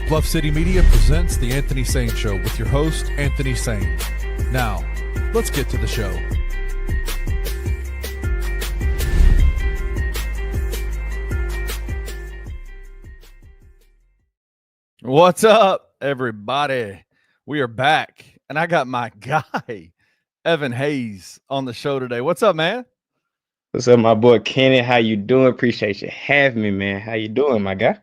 Bluff City Media presents The Anthony Sain Show with your host, Anthony Sain. Now, let's get to the show. What's up, everybody? We are back, and I got my guy, Evan Hayes, on the show today. What's up, man? What's up, my boy Kenny? How you doing? Appreciate you having me, man. How you doing, my guy?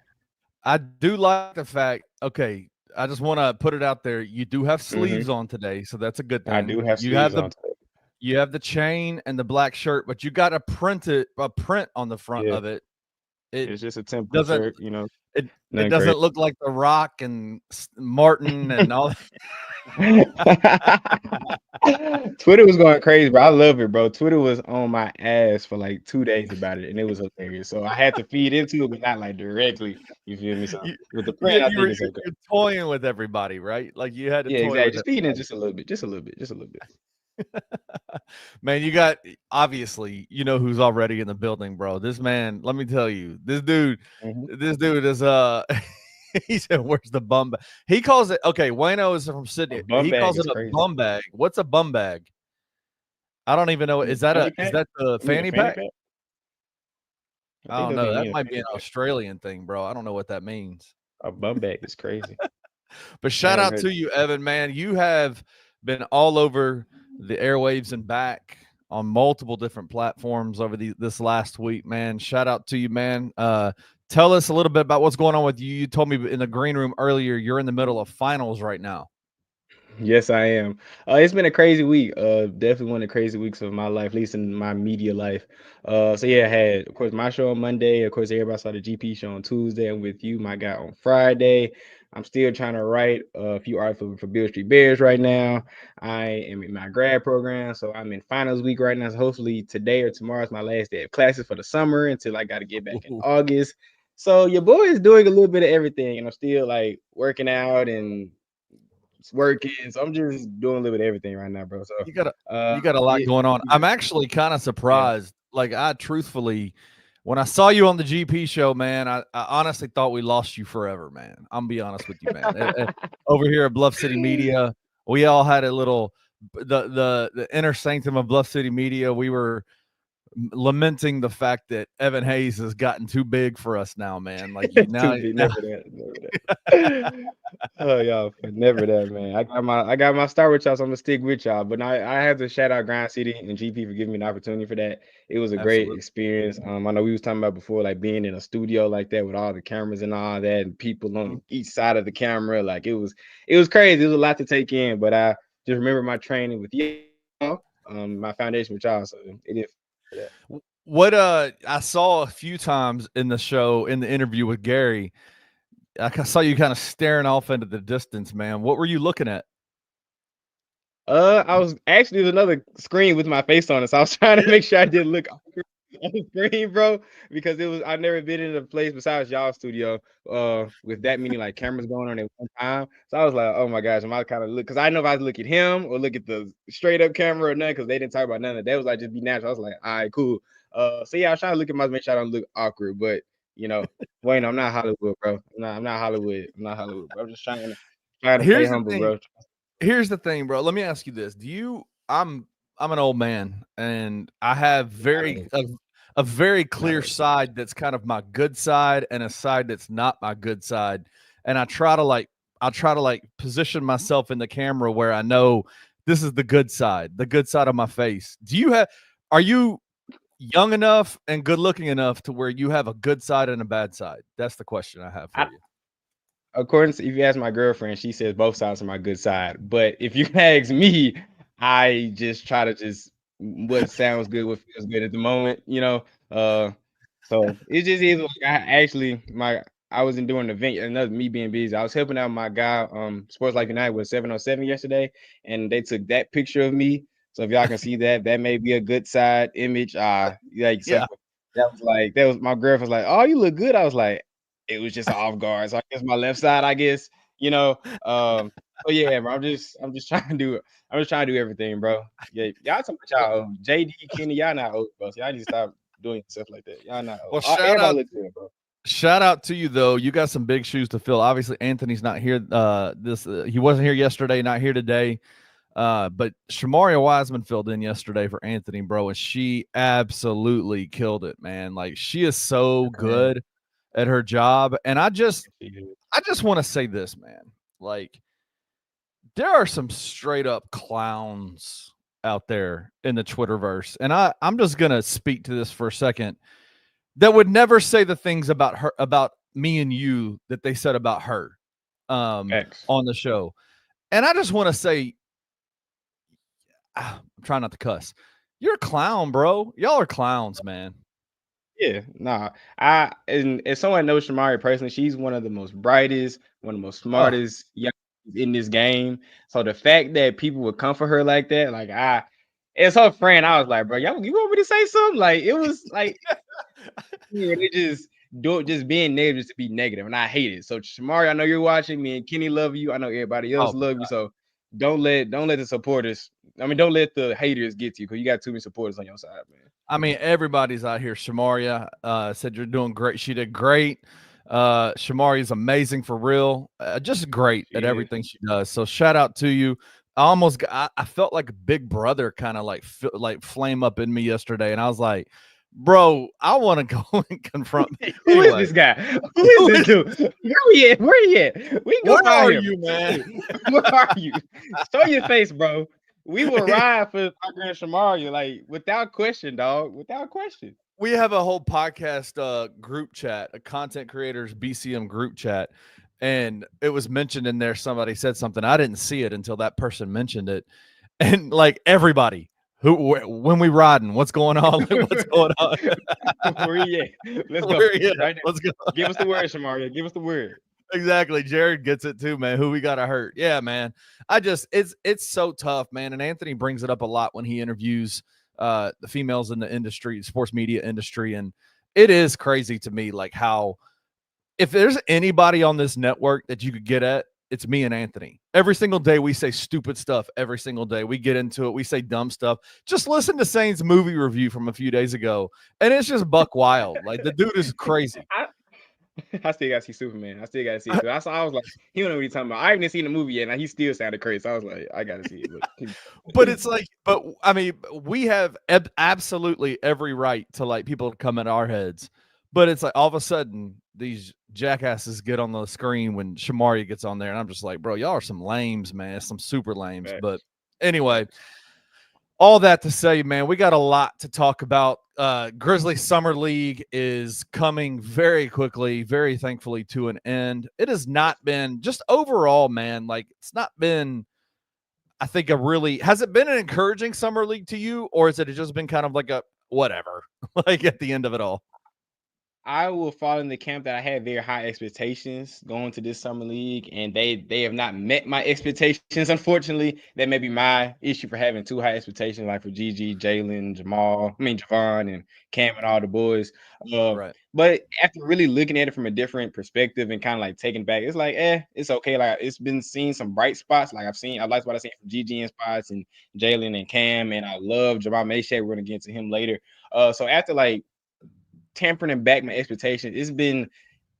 I do like the fact, okay, I just want to put it out there. You do have sleeves on today, so that's a good I thing. do have You have sleeves on today. you have the chain and the black shirt, but you got a print on the front Yeah, of it. It it's just a temple doesn't shirt, you know, it nothing doesn't crazy. look like The Rock and Martin and all Twitter was going crazy, bro. I love it, bro. Twitter was on my ass for like 2 days about it, and it was hilarious. So I had to feed into it, but not like directly. You feel me? So you, with the yeah, print, I think it's you're okay. toying with everybody, right? Like you had to Yeah, toy exactly. with Just feed in everybody. just a little bit, just a little bit, just a little bit. Man, you got obviously you know who's already in the building, bro. This man, let me tell you, Mhm. this dude is he said, "Where's the bum bag?" He calls it okay. Wayno is from A Sydney. bum He bag calls it is a crazy. bum bag. What's a bum bag? I don't even know. The fanny Is pack? that the You mean a fanny fanny pack? pack? I I think don't that's what know. you That mean, a might be fanny an pack. Australian thing, bro. I don't know what that means. A bum bag is crazy. But I shout haven't out heard. to you, Evan, man. You have been all over the airwaves and back on multiple different platforms over this last week, man. Shout out to you, man. Tell us a little bit about what's going on with you. You told me in the green room earlier you're in the middle of finals right now. Yes, I am. It's been a crazy week. Definitely one of the crazy weeks of my life, at least in my media life. So yeah, I had, of course, my show on Monday. Of course, everybody saw the GP show on Tuesday. I'm with you, my guy, on Friday. I'm still trying to write a few articles for Beale Street Bears right now. I am in my grad program, so I'm in finals week right now. So hopefully today or tomorrow is my last day of classes for the summer until I got to get back in August. So your boy is doing a little bit of everything, and I'm still like working out and working. So I'm just doing a little bit of everything right now, bro. So You got a uh you got a lot yeah, going on. I'm actually kind of yeah. surprised. Like I truthfully, when I saw you on the GP show, man, I honestly thought we lost you forever, man. I'm be honest with you, man. Over here at Bluff City Media, we all had a little the inner sanctum of Bluff City Media. We were lamenting the fact that Evan Hayes has gotten too big for us now, man. Like you Too now, big, now never that, never that. Oh y'all, never that, man. I got my star with y'all, so I'm gonna stick with y'all. But I have to shout out Grind City and GP for giving me the opportunity for that. It was a great absolutely. experience. I know we was talking about before, like being in a studio like that with all the cameras and all that, and people on each side of the camera. Like it was crazy. It was a lot to take in. But I just remember my training with y'all, my foundation with y'all. So it is for that. What I saw a few times in the show in the interview with Gary, I saw you kind of staring off into the distance, man. What were you looking at? I was actually there's another screen with my face on it, so I was trying to make sure I didn't look on the screen, bro, because it was I've never been in a place besides y'all studio, with that many like cameras going on at one time. So I was like, oh my gosh, am I kind of look? Because I know if I look at him or look at the straight up camera or nothing, because they didn't talk about none of that. That was like just be natural. I was like, all right, cool. So yeah, I was trying to look at my make sure I don't look awkward, but you know, Wayne, I'm not Hollywood, bro. I'm not Hollywood. I'm not Hollywood, bro. I'm just trying to stay Here's the humble, thing. bro. Here's the thing, bro. Let me ask you this: Do you? I'm an old man, and I have a very Not clear old. side that's kind of my good side, and a side that's not my good side. And I try to position myself in the camera where I know this is the good side of my face. Are you young enough and good looking enough to where you have a good side and a bad side? That's the question I have for I, you. according to if you ask my girlfriend, she says both sides are my good side. But if you ask me, I just try to just what sounds good, what feels good at the moment, you know. So it just is like I wasn't doing an event, another me being busy. I was helping out my guy, Sports Life United with 707 yesterday, and they took that picture of me. So if y'all can see that, that may be a good side image. Like so Yeah. that was my girlfriend was like, oh, you look good. I was like, it was just off guard. So I guess my left side, I guess, you know. So yeah, bro. I'm just trying to do it. I'm just trying to do everything, bro. Yeah, y'all talking about Well, y'all old. JD, Kenny, y'all not old, bro. So y'all need to stop doing stuff like that. Y'all not old. well, shout Everybody out look good, bro. Shout out to you though. You got some big shoes to fill. Obviously, Anthony's not here. He wasn't here yesterday, not here today. But Shamaria Wiseman filled in yesterday for Anthony, bro, and she absolutely killed it, man. Like she is so Man, good at her job. And I just she did. want to say this, man. Like there are some straight up clowns out there in the Twitterverse. And I'm just gonna speak to this for a second that would never say the things about her, about me and you that they said about her X. on the show. And I just want to say, I'm trying not to cuss. You're a clown, bro. Y'all are clowns, man. Yeah, nah. And as someone knows Shamari personally, she's one of the most brightest, one of the most Oh, smartest young in this game. So the fact that people would come for her like that, like as her friend, I was like, bro, y'all, you want me to say something? Like it was like, yeah, they just do it, just being negative just to be negative, and I hate it. So Shamari, I know you're watching. Me and Kenny love you. I know everybody else oh, love you. So don't let the supporters. I mean, don't let the haters get to you because you got too many supporters on your side, man. I mean, everybody's out here. Shamaria said you're doing great. She did great. Shamari is amazing for real. Just great She at is. everything she does. So shout out to you. I felt like a big brother kind of like flame up in me yesterday, and I was like, bro, I want to go and confront. Who is Anyway, this guy? Who is this dude? Where he at? Where he at? We can go where find are him. you, man? Where are you? Show your face, bro. We will ride for our grand Shamaria, like without question, dog. Without question. We have a whole podcast group chat, a content creators BCM group chat, and it was mentioned in there. Somebody said something. I didn't see it until that person mentioned it, and like everybody when we riding, what's going on? Like, what's going on? Where he at? Let's go. Where are you at? Right now. Let's go. Give us the word, Shamaria. Give us the word. Exactly. Jared gets it too, man. Who we got to hurt? Yeah, man. It's so tough, man. And Anthony brings it up a lot when he interviews the females in the industry, sports media industry, and it is crazy to me, like how if there's anybody on this network that you could get at, it's me and Anthony. Every single day we say stupid stuff. Every single day we get into it. We say dumb stuff. Just listen to Sain's movie review from a few days ago, and it's just buck wild. Like the dude is crazy. I still gotta see Superman. I still gotta see it. I was like, he don't know what he's talking about. I haven't seen the movie yet, and he still sounded crazy. So I was like, I gotta see it. But it's like, but I mean, we have absolutely every right to like people to come at our heads. But it's like all of a sudden these jackasses get on the screen when Shamaria gets on there, and I'm just like, bro, y'all are some lames, man, some super lames. But Facts. anyway, Facts. all that to say, man, we got a lot to talk about. Grizzlies Summer League is coming very quickly, very thankfully to an end. It has not been just overall, man, like it's not been, I think, has it been an encouraging summer league to you, or has it just been kind of like a whatever, like at the end of it all? I will fall in the camp that I had very high expectations going to this summer league, and they have not met my expectations. Unfortunately, that may be my issue for having too high expectations, like for Gigi, Jalen, Javon, and Cam, and all the boys. Right. But after really looking at it from a different perspective and kind of like taking back, it's like, it's okay. Like it's been seeing some bright spots. Like I like what I seen from Gigi in spots and Jalen and Cam, and I love Javon Meshack. We're gonna get to him later. So after like tempering back my expectations, it's been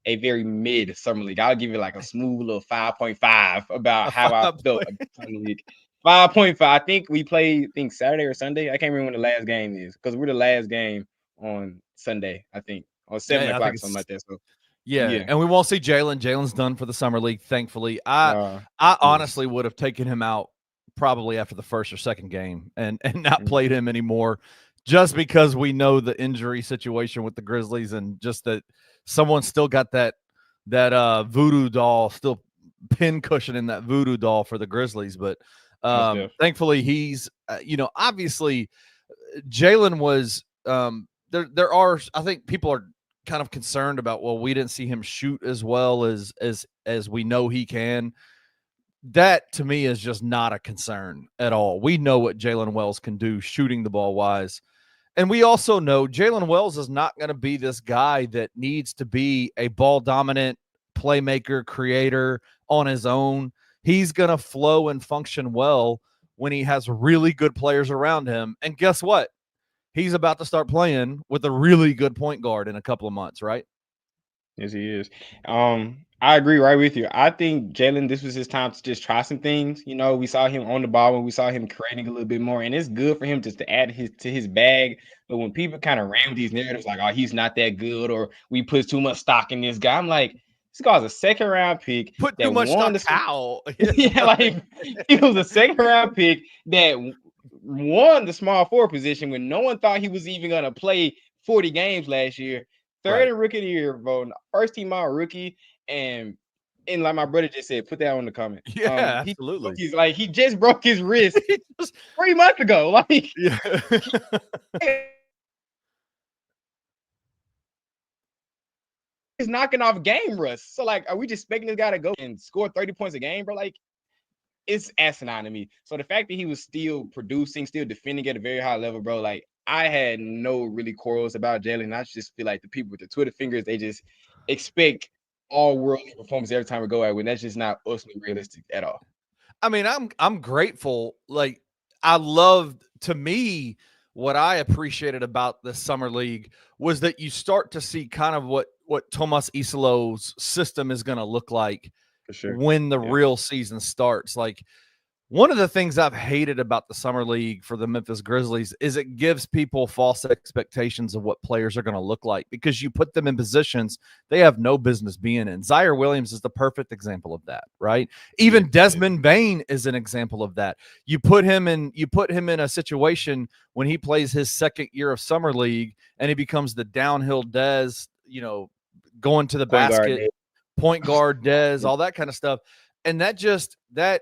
a very mid summer league. I'll give it like a smooth little 5.5 about A how I 5 felt about summer league. 5.5. I think we played, I think Saturday or Sunday. I can't remember when the last game is because we're the last game on Sunday, I think, or 7 Yeah, I think o'clock, something it's like that. So yeah, yeah. and we won't see Jalen. Jalen's done for the summer league, thankfully. I Yes. honestly would have taken him out probably after the first or second game and not Mhm. played him anymore, just because we know the injury situation with the Grizzlies and just that someone still got that voodoo doll still pin cushion in that voodoo doll for the Grizzlies. But Most def. thankfully he's obviously Jalen was there are, I think people are kind of concerned about, well, we didn't see him shoot as well as we know he can. That to me is just not a concern at all. We know what Jalen Wells can do shooting the ball wise. And we also know Jalen Wells is not going to be this guy that needs to be a ball dominant playmaker, creator on his own. He's going to flow and function well when he has really good players around him. And guess what? He's about to start playing with a really good point guard in a couple of months, right? Yes, he is. I agree right with you. I think Jalen, this was his time to just try some things. You know, we saw him on the ball when we saw him creating a little bit more, and it's good for him just to add his to his bag. But when people kind of ram these narratives like, "Oh, he's not that good," or "We put too much stock in this guy," I'm like, this guy's a second round pick Put too that much won stock the how? yeah, like he was a second round pick that won the small forward position when no one thought he was even gonna play 40 games last year. Third Right. in rookie of the year vote, first team all rookie, and like my brother just said, put that on the comment. Yeah, He broke absolutely. his like he just broke his wrist He just 3 months ago. Like yeah. he's knocking off game rust. So like, are we just expecting this guy to go and score 30 points a game, bro? Like it's asinine to me. So the fact that he was still producing, still defending at a very high level, bro, like I had no really quarrels about Jalen. I just feel like the people with the Twitter fingers, they just expect all worldly performance every time we go out when that's just not ultimately realistic at all. I mean, I'm grateful. Like, I loved, to me, what I appreciated about the summer league was that you start to see kind of what Tomas Isolos's system is going to look like For sure. when the Yeah. real season starts. Like, one of the things I've hated about the summer league for the Memphis Grizzlies is it gives people false expectations of what players are going to look like because you put them in positions they have no business being in. Zaire Williams is the perfect example of that, right? Yeah. Even Desmond Bain is an example of that. You put him in a situation when he plays his second year of summer league and he becomes the downhill Des, going to the Point guard. basket, point guard Des, all that kind of stuff. And that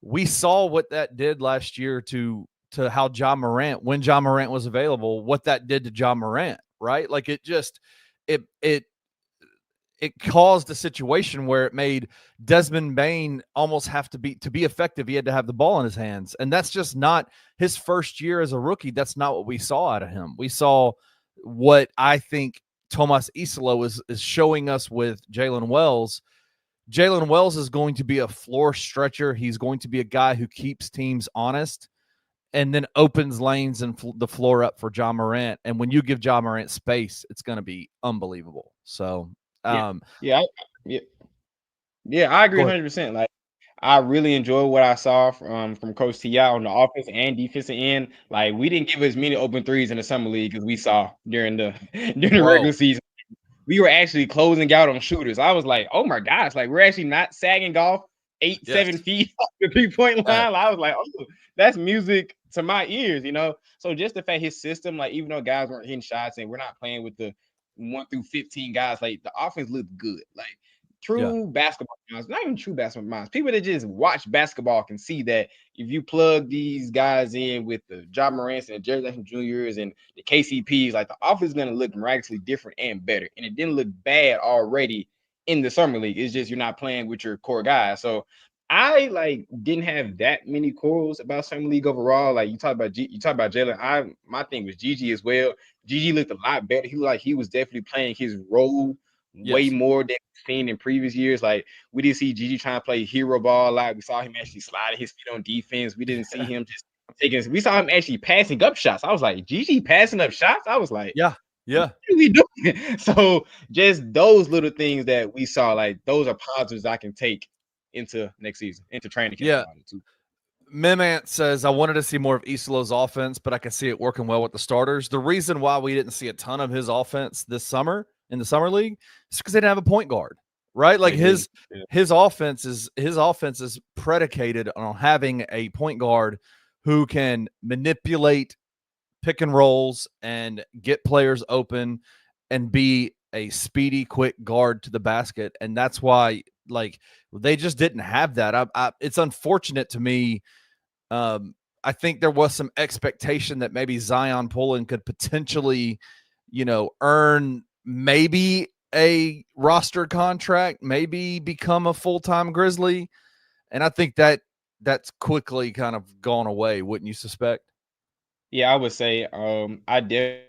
we saw what that did last year to how Ja Morant, when Ja Morant was available, what that did to Ja Morant, right? Like it it it caused a situation where it made Desmond Bain almost have to be effective. He had to have the ball in his hands, and that's just not his first year as a rookie. That's not what we saw out of him. We saw what I think Tomas Isolo is showing us with Jalen Wells. Jalen Wells is going to be a floor stretcher. He's going to be a guy who keeps teams honest and then opens lanes and the floor up for Ja Morant. And when you give Ja Morant space, it's going to be unbelievable. So, Yeah. Yeah. Yeah. Yeah, I agree go ahead. 100%. Like, I really enjoyed what I saw from Coach Ti on the offense and defensive end. Like, we didn't give as many open threes in the summer league as we saw during the during the regular Whoa. season. We were actually closing out on shooters. I was like, oh my gosh, like we're actually not sagging off eight, Yes. 7 feet off the 3 point Yeah. line. I was like, oh, that's music to my ears, you know. So just the fact his system, like even though guys weren't hitting shots and we're not playing with the 1 through 15 guys, like the offense looked good. Like Yeah. true basketball minds, not even true basketball minds. People that just watch basketball can see that if you plug these guys in with the Ja Morants and the Jerry Jackson Juniors and the KCPs, like the offense is going to look miraculously different and better. And it didn't look bad already in the summer league. It's just you're not playing with your core guys. So I like didn't have that many quarrels about summer league overall. Like you talk about Jalen. My thing was Gigi as well. Gigi looked a lot better. He looked like he was definitely playing his role way Yes. more than seen in previous years. Like we didn't see Gigi trying to play hero ball a lot. We saw him actually sliding his feet on defense. We didn't see him just taking. We saw him actually passing up shots. I was like, Gigi passing up shots. I was like, Yeah. what Yeah. are we doing? So just those little things that we saw, like those are positives I can take into next season, into training camp Yeah. about it too. Memant says, I wanted to see more of Isolo's offense, but I can see it working well with the starters. The reason why we didn't see a ton of his offense this summer in the summer league is because they didn't have a point guard, right? Like They didn't. Yeah. his offense is predicated on having a point guard who can manipulate pick and rolls and get players open and be a speedy, quick guard to the basket. And that's why, like, they just didn't have that. It's unfortunate to me. I think there was some expectation that maybe Zion Pullen could potentially, earn maybe a roster contract, maybe become a full-time Grizzly. And I think that's quickly kind of gone away, wouldn't you suspect? Yeah, I would say I definitely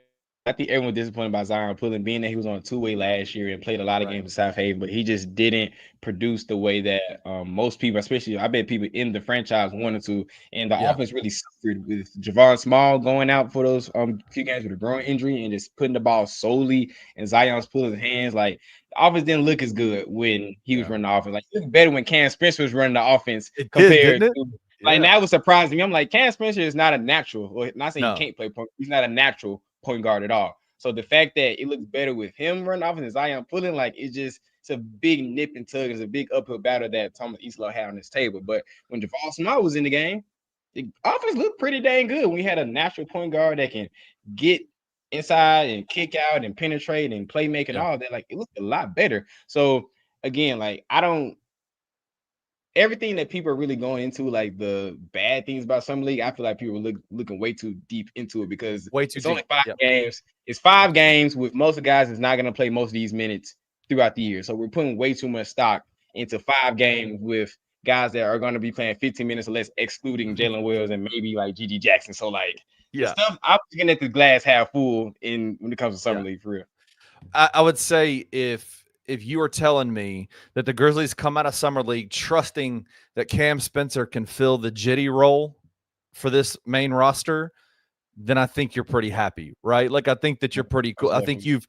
I think everyone disappointed about Zion Pulling, being that he was on a two-way last year and played a lot of games in South Haven, but he just didn't produce the way that most people, especially I bet people in the franchise, wanted to. And the offense really suffered with Javon Small going out for those few games with a groin injury and just putting the ball solely in Zion's Pulling's hands. Like, the offense didn't look as good when he was running the offense. Like, it looked better when Cam Spencer was running the offense compared to. Like, that was surprising me. I'm like, Cam Spencer is not a natural. Well, not saying he can't play point. He's not a natural point guard at all. So the fact that it looks better with him running off and Zion Pulling, like, it's a big nip and tug. It's a big uphill battle that Thomas Isla had on his table. But when Javon Small was in the game, the offense looked pretty dang good. We had a natural point guard that can get inside and kick out and penetrate and play make and all that. Like, it looked a lot better. So again, like, everything that people are really going into, like the bad things about Summer League, I feel like people are looking way too deep into it because it's only 5 games. It's 5 games with most of the guys that's not going to play most of these minutes throughout the year. So we're putting way too much stock into 5 games with guys that are going to be playing 15 minutes or less, excluding Jalen Wills and maybe like G.G. Jackson. So like, the stuff I'm looking at the glass half full when it comes to Summer League for real. I would say if you are telling me that the Grizzlies come out of Summer League trusting that Cam Spencer can fill the jitty role for this main roster, then I think you're pretty happy, right? Like, I think that you're pretty cool. I think you've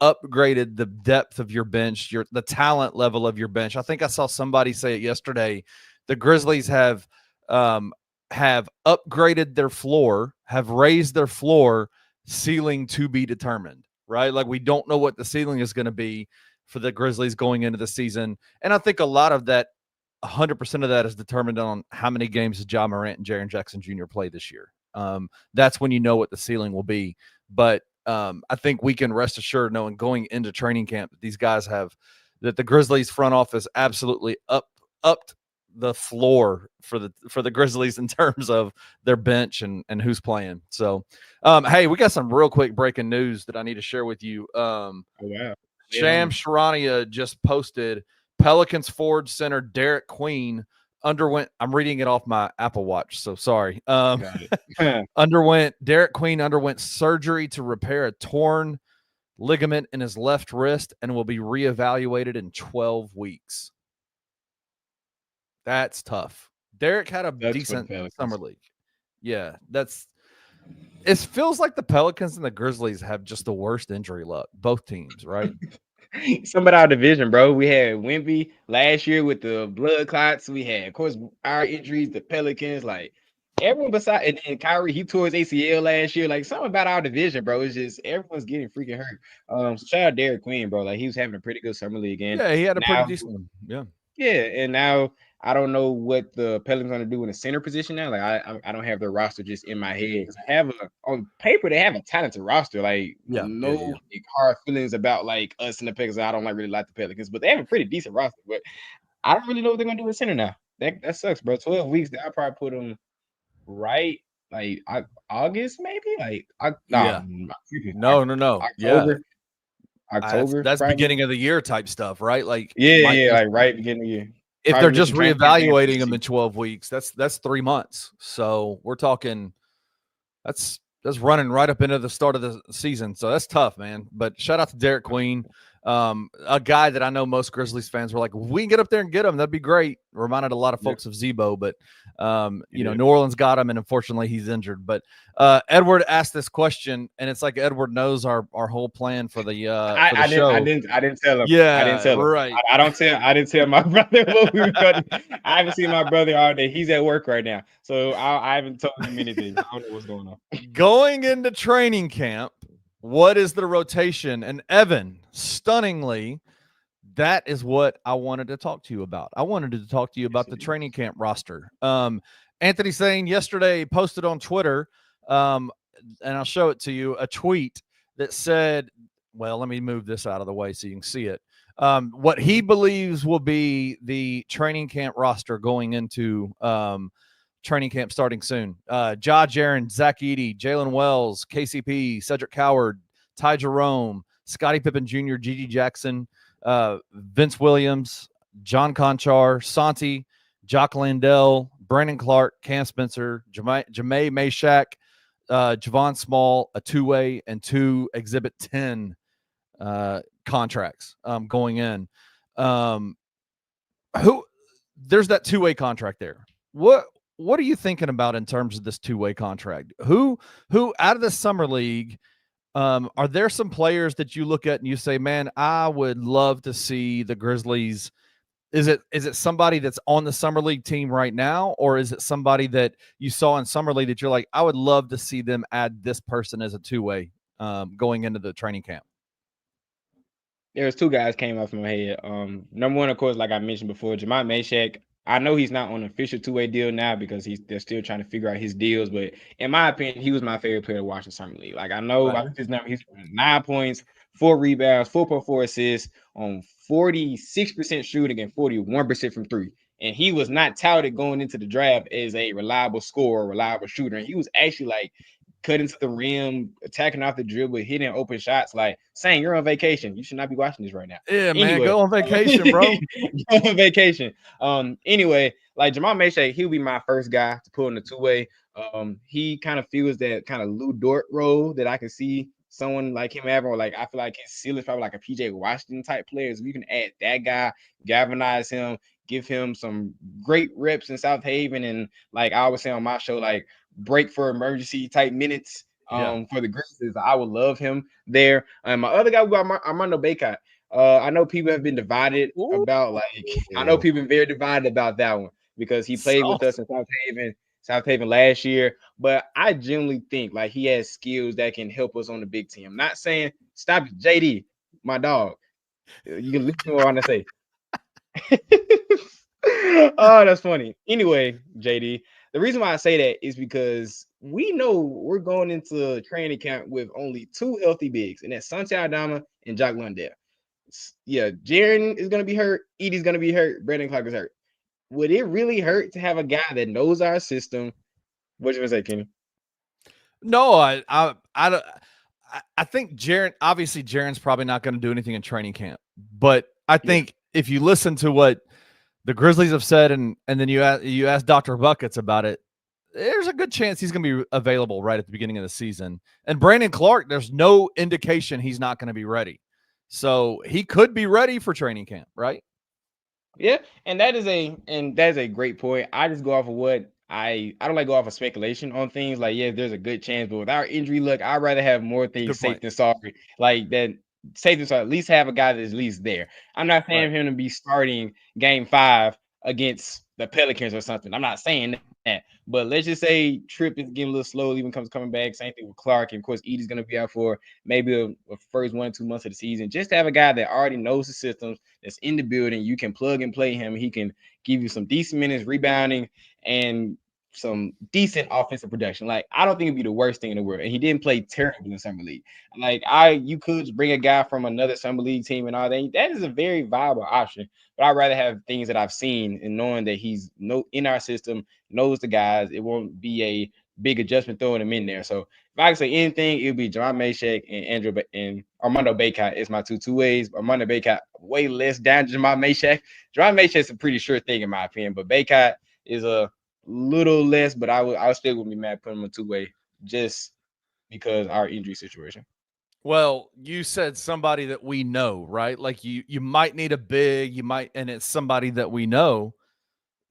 upgraded the depth of your bench, the talent level of your bench. I think I saw somebody say it yesterday. The Grizzlies have upgraded their floor, have raised their floor, ceiling to be determined, right? Like, we don't know what the ceiling is going to be for the Grizzlies going into the season. And I think a lot of that, 100% of that is determined on how many games does Ja Morant and Jaren Jackson Jr. play this year. That's when you know what the ceiling will be. But I think we can rest assured knowing going into training camp that these guys that the Grizzlies front office absolutely upped the floor for the Grizzlies in terms of their bench and who's playing. So, hey, we got some real quick breaking news that I need to share with you. Sham Charania just posted Pelicans forward center Derek Queen I'm reading it off my Apple Watch, so sorry. Derek Queen underwent surgery to repair a torn ligament in his left wrist and will be reevaluated in 12 weeks. That's tough. Derek had a decent summer league. Yeah, it feels like the Pelicans and the Grizzlies have just the worst injury luck, both teams, right? Some of our division, bro. We had Wemby last year with the blood clots. We had, of course, our injuries, the Pelicans, like everyone besides, and Kyrie, he tore his ACL last year. Like, something about our division, bro. It's just everyone's getting freaking hurt. So shout out Derek Queen, bro. Like, he was having a pretty good summer league. And yeah, he had a pretty decent one. Yeah. Yeah, and now I don't know what the Pelicans are going to do in the center position now. Like, I don't have their roster just in my head. I have on paper they have a talented roster. Like, hard feelings about like us in the Pelicans. I don't really like the Pelicans, but they have a pretty decent roster. But I don't really know what they're going to do in center now. That sucks, bro. 12 weeks. I'll probably put them right like August maybe. No. October. October. That's beginning of the year type stuff, right? Like, like right beginning of the year. If they're just reevaluating them in 12 weeks, that's 3 months. So we're talking that's running right up into the start of the season. So that's tough, man. But shout out to Derek Queen, a guy that I know most Grizzlies fans were like, we can get up there and get him. That'd be great. Reminded a lot of folks of Zebo, but New Orleans got him, and unfortunately he's injured. But Edward asked this question, and it's like Edward knows our whole plan for the show. I didn't tell him. Yeah, I didn't tell him. Right. I didn't tell my brother what we were going to. I haven't seen my brother all day. He's at work right now, so I haven't told him anything. I don't know what's going on. Going into training camp, what is the rotation? And Evan, stunningly, that is what I wanted to talk to you about. I wanted to talk to you about the training camp roster. Anthony Sain yesterday posted on Twitter, and I'll show it to you, a tweet that said, well, let me move this out of the way so you can see it. What he believes will be the training camp roster going into training camp starting soon. Ja Jaren, Zach Edey, Jalen Wells, KCP, Cedric Howard, Ty Jerome, Scottie Pippen Jr., G.G. Jackson, Vince Williams, John Conchar, Santi, Jock Landell, Brandon Clark, Cam Spencer, Jamae Meshack, Javon Small a two-way and 2 Exhibit 10 contracts going in. Who there's that two-way contract there. What are you thinking about in terms of this two-way contract? Who out of the summer league, are there some players that you look at and you say, man, I would love to see the Grizzlies? Is it somebody that's on the summer league team right now, or is it somebody that you saw in summer league that you're like, I would love to see them add this person as a two-way going into the training camp? There's two guys came off my head. Number one, of course, like I mentioned before, Jamal Meshack. I know he's not on an official two-way deal now because they're still trying to figure out his deals. But in my opinion, he was my favorite player to watch in summer league. Like I know Right. I looked his number. He's 9 points, 4 rebounds, 4.4 assists on 46% shooting and 41% from three. And he was not touted going into the draft as a reliable scorer, reliable shooter. And he was actually like cutting to the rim, attacking off the dribble, hitting open shots. Like saying you're on vacation. You should not be watching this right now. Yeah, man, Anyway, go on vacation, bro. go on vacation. Anyway, like Jamal Meshack, he'll be my first guy to put in the two-way. He kind of feels that kind of Lou Dort role that I can see someone like him having, or like I feel like his ceiling is probably like a PJ Washington type player. So we can add that guy, galvanize him, give him some great reps in South Haven, and like I always say on my show, like break for emergency type minutes Yeah. for the Grizzlies. I would love him there. My other guy, we got Armando Bacot. I know people have been divided Ooh, about I know people have been very divided about that one because he played with us sauce. in South Haven last year. But I genuinely think like he has skills that can help us on the big team. I'm not saying stop JD, my dog. You can listen to what I want to say. Oh, that's funny. Anyway, JD, the reason why I say that is because we know we're going into training camp with only two healthy bigs, and that's Santi Aldama and Jock Lundell. Yeah, Jaren is gonna be hurt, Edie's gonna be hurt, Brandon Clark is hurt. Would it really hurt to have a guy that knows our system? What you gonna say, Kenny? No, I think Jaren. Obviously, Jaren's probably not going to do anything in training camp. But I Yeah, think if you listen to what the Grizzlies have said, and then you ask Dr. Buckets about it, there's a good chance he's going to be available right at the beginning of the season. And Brandon Clark, there's no indication he's not going to be ready. So he could be ready for training camp, right? yeah, and that is a great point. I just go off of what I don't like go off of speculation on things. Like, yeah, there's a good chance, but with our injury luck, I'd rather have more things Good safe point. than sorry. Like that safe than sorry. At least have a guy that's at least there. I'm not saying Right. him to be starting game 5 against the Pelicans or something. I'm not saying that. But let's just say Tripp is getting a little slow, even coming back. Same thing with Clark. And of course, Edie's gonna be out for maybe a first 1 or 2 months of the season. Just to have a guy that already knows the systems, that's in the building. You can plug and play him. He can give you some decent minutes rebounding and some decent offensive production. Like I don't think it'd be the worst thing in the world. And he didn't play terrible in summer league. Like you could bring a guy from another summer league team and all that. That is a very viable option. But I'd rather have things that I've seen and knowing that he's in our system, knows the guys. It won't be a big adjustment throwing him in there. So if I can say anything, it would be John Meshack and Armando Bacot is my two ways. Armando Bacot way less down than Jamal Meshack. Jamal Meshack is a pretty sure thing in my opinion, but Bacot is a little less. But I still would be mad putting him a two-way just because our injury situation. Well, you said somebody that we know, right? Like you might need a big, and it's somebody that we know.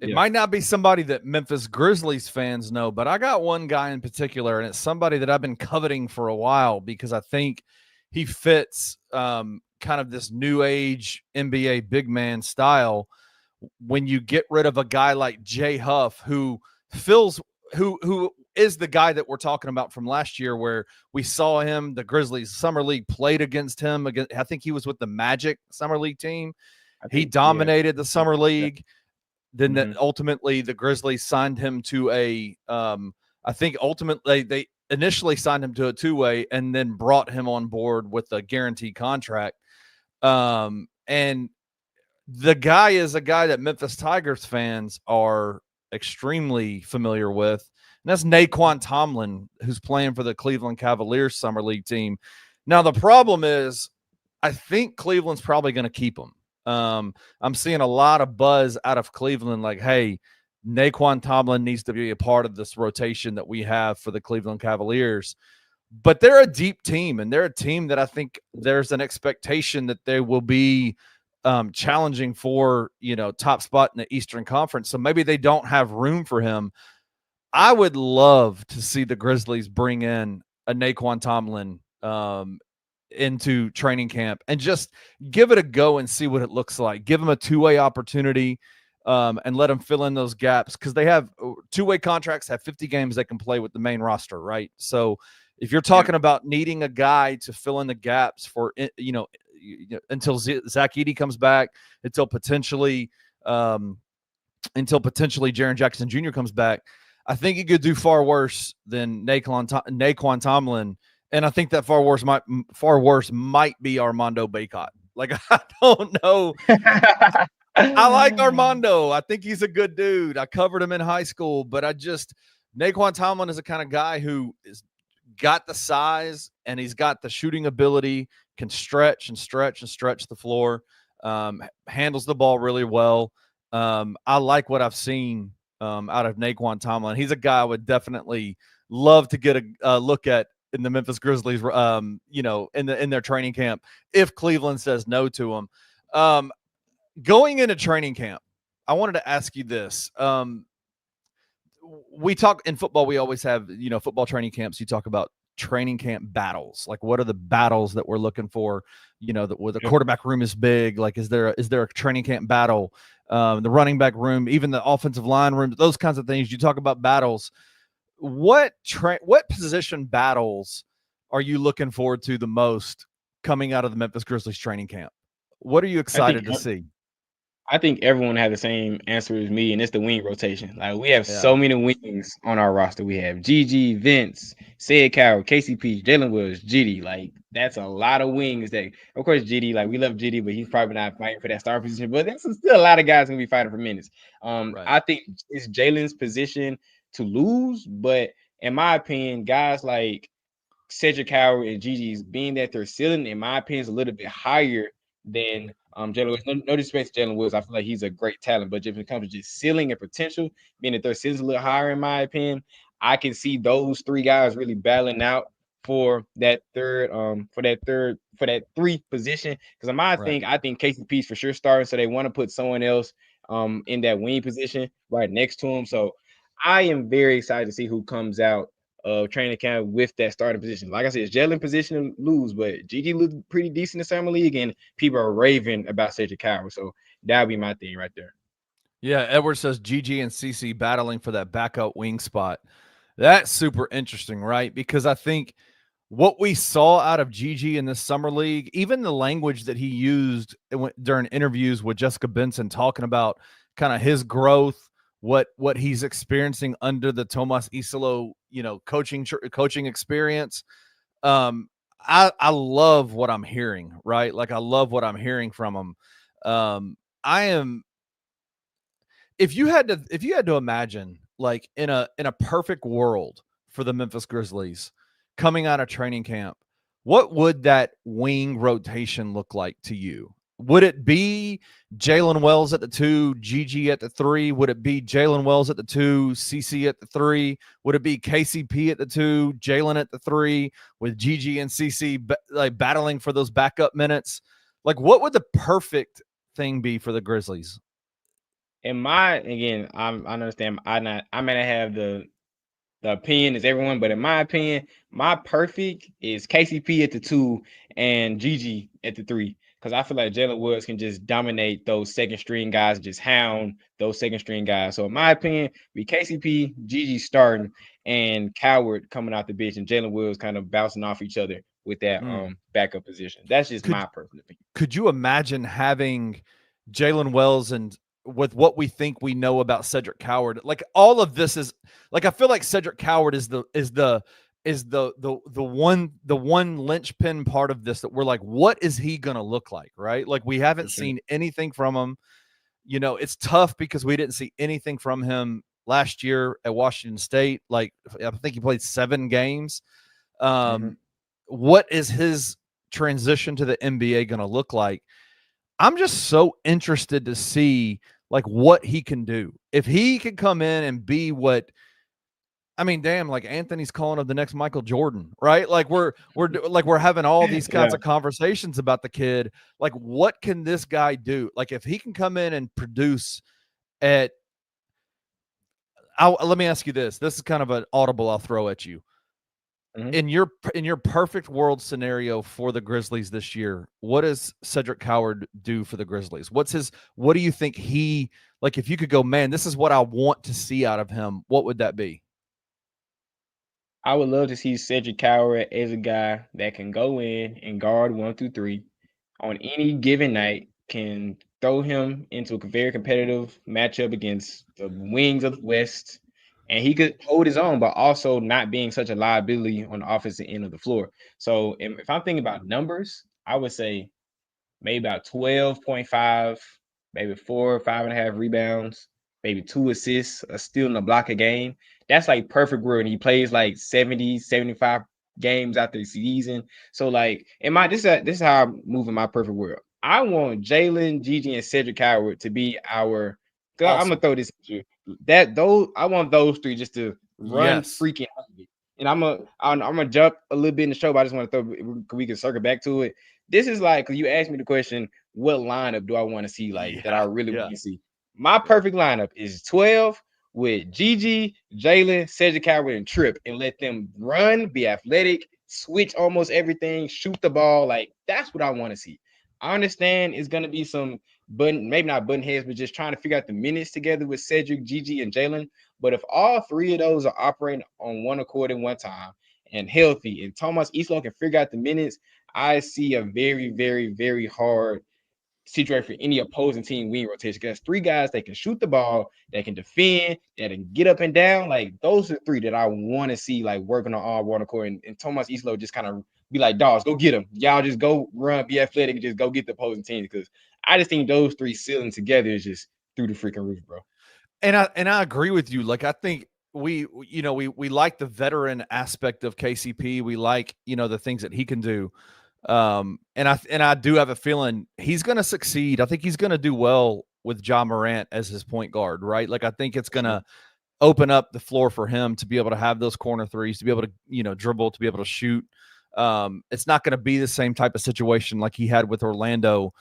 It Yeah, might not be somebody that Memphis Grizzlies fans know, but I got one guy in particular, and it's somebody that I've been coveting for a while because I think he fits kind of this new age NBA big man style. When you get rid of a guy like Jay Huff, who fills who is the guy that we're talking about from last year, where we saw him, the Grizzlies Summer League played against him. I think he was with the Magic Summer League team. I He think yeah. dominated the Summer League. Then that Mm-hmm. ultimately the Grizzlies signed him to I think ultimately they initially signed him to a two-way and then brought him on board with a guaranteed contract. And the guy is a guy that Memphis Tigers fans are extremely familiar with. And that's Naquan Tomlin, who's playing for the Cleveland Cavaliers Summer League team. Now, the problem is, I think Cleveland's probably going to keep him. I'm seeing a lot of buzz out of Cleveland like, hey, Naquan Tomlin needs to be a part of this rotation that we have for the Cleveland Cavaliers. But they're a deep team, and they're a team that I think there's an expectation that they will be challenging for, top spot in the Eastern Conference. So maybe they don't have room for him. I would love to see the Grizzlies bring in a Naquan Tomlin into training camp and just give it a go and see what it looks like. Give him a two-way opportunity and let him fill in those gaps, because they have two-way contracts, have 50 games they can play with the main roster, right? So if you're talking about needing a guy to fill in the gaps for, until Zach Edey comes back, until potentially Jaren Jackson Jr. comes back, I think he could do far worse than Naquan Tomlin, and I think that far worse might be Armando Bacot. Like, I don't know. I like Armando. I think he's a good dude. I covered him in high school, but Naquan Tomlin is the kind of guy who is got the size and he's got the shooting ability, can stretch the floor, handles the ball really well. I like what I've seen out of Naquan Tomlin. He's a guy I would definitely love to get a look at in the Memphis Grizzlies, in their training camp, if Cleveland says no to him. Going into training camp, I wanted to ask you this. We talk in football, we always have, football training camps. You talk about training camp battles. Like, what are the battles that we're looking for? Where the quarterback room is big. Like, is there a training camp battle? The running back room, even the offensive line room, those kinds of things. You talk about battles. What position battles are you looking forward to the most coming out of the Memphis Grizzlies training camp? What are you excited to see? I think everyone had the same answer as me, and it's the wing rotation. Like, we have so many wings on our roster. We have GG, Vince, Said Coward, KCP, Jalen Wills, GD. Like, that's a lot of wings. That, of course, GD, like, we love GD, but he's probably not fighting for that star position. But there's still a lot of guys gonna be fighting for minutes. Right. I think it's Jalen's position to lose, but in my opinion, guys like Cedric Howard and Gigi's, being that their ceiling, in my opinion, is a little bit higher than Jalen Woods. No disrespect to Jalen Woods. I feel like he's a great talent, but if it comes to just ceiling and potential, being that their ceiling's a little higher, in my opinion, I can see those three guys really battling out for that three position. Because in my thing, I think KCP's for sure starting, so they want to put someone else in that wing position right next to him. So I am very excited to see who comes out of training camp with that starting position. Like I said, it's Jalen position to lose, but GG looked pretty decent in summer league, and people are raving about Cedric Howard. So that'll be my thing right there. Yeah, Edward says GG and CC battling for that backup wing spot. That's super interesting, right? Because I think what we saw out of GG in this summer league, even the language that he used during interviews with Jessica Benson, talking about kind of his growth, what he's experiencing under the Tomas Isolo, coaching experience. I love what I'm hearing, right? Like, I love what I'm hearing from him. If you had to imagine, like, in a perfect world for the Memphis Grizzlies coming out of training camp, what would that wing rotation look like to you? Would it be Jalen Wells at the 2, GG at the 3? Would it be Jalen Wells at the 2, CC at the 3? Would it be KCP at the 2, Jalen at the 3, with GG and CC like battling for those backup minutes? Like, what would the perfect thing be for the Grizzlies? I understand. I may not have the opinion as everyone, but in my opinion, my perfect is KCP at the 2 and GG at the 3. Because I feel like Jalen Woods can just dominate those second string guys, just hound those second string guys. So in my opinion, be KCP, GG starting, and Coward coming out the bench, and Jalen Woods kind of bouncing off each other with that backup position. That's just my personal opinion. Could you imagine having Jalen Wells and with what we think we know about Cedric Coward? Like, all of this is like, I feel like Cedric Coward is the one linchpin part of this that we're like, what is he going to look like? Right. Like, we haven't seen anything from him. It's tough because we didn't see anything from him last year at Washington State. Like, I think he played 7 games. What is his transition to the NBA going to look like? I'm just so interested to see like what he can do. If he can come in and be what, I mean, damn, like Anthony's calling him the next Michael Jordan, right? Like we're having all these kinds Yeah. of conversations about the kid. Like, what can this guy do? Like, if he can come in and produce at, let me ask you this. This is kind of an audible I'll throw at you. Mhm. In your perfect world scenario for the Grizzlies this year, what does Cedric Howard do for the Grizzlies? What do you think he, like, if you could go, man, this is what I want to see out of him, what would that be? I would love to see Cedric Coward as a guy that can go in and guard 1 through 3 on any given night, can throw him into a very competitive matchup against the wings of the West, and he could hold his own, but also not being such a liability on the offensive end of the floor. So if I'm thinking about numbers, I would say maybe about 12.5, maybe 4 or 5.5 rebounds, maybe 2 assists, a steal in a block a game. That's like perfect world. And he plays like 70, 75 games after the season. So like in my this is how I'm moving my perfect world. I want Jalen, Gigi, and Cedric Howard to be our. I'm gonna Awesome. throw this at you. That those I want those three just to run Yes. freaking heavy. And I'm gonna jump a little bit in the show, but I just want to throw we can circle back to it. This is like, because you asked me the question, what lineup do I want to see, like that I Yeah. really want Yeah. to see? My Yeah. perfect lineup is 12 with Gigi, Jalen, Cedric Howard, and Trip, and let them run, be athletic, switch almost everything, shoot the ball. Like that's what I want to see. I understand it's gonna be some button, maybe not button heads, but just trying to figure out the minutes together with Cedric, Gigi, and Jalen. But if all three of those are operating on one accord at one time and healthy, and Thomas Islo can figure out the minutes, I see a very, very, very hard situation for any opposing team wing rotation. Because three guys that can shoot the ball, that can defend, that can get up and down. Like those are three that I want to see like working on all one accord. And Thomas Islo just kind of be like, dogs, go get them. Y'all just go run, be athletic, and just go get the opposing team. Because I just think those three sealing together is just through the freaking roof, bro. And I agree with you. Like, I think we like the veteran aspect of KCP. We like, the things that he can do. And I do have a feeling he's going to succeed. I think he's going to do well with Ja Morant as his point guard, right? Like, I think it's going Sure. to open up the floor for him to be able to have those corner threes, to be able to, dribble, to be able to shoot. It's not going to be the same type of situation like he had with Orlando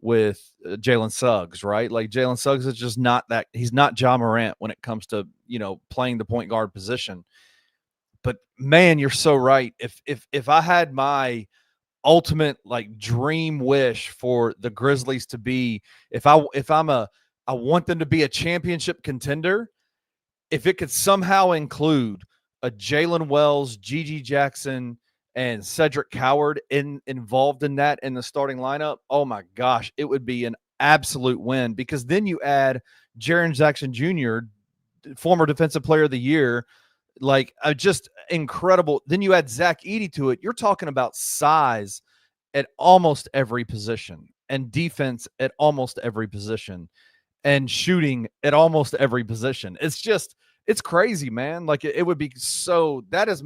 with Jalen Suggs, right? Like, Jalen Suggs is just not that. He's not Ja Morant when it comes to, playing the point guard position. But man, you're so right. If I had my ultimate like dream wish for the Grizzlies to be, I want them to be a championship contender, if it could somehow include a Jalen Wells, Gigi Jackson, and Cedric Coward involved in that in the starting lineup, oh my gosh, it would be an absolute win, because then you add Jaren Jackson Jr., former Defensive Player of the Year, like just incredible. Then you add Zach Edey to it. You're talking about size at almost every position and defense at almost every position and shooting at almost every position. It's crazy, man. Like, it would be so. That is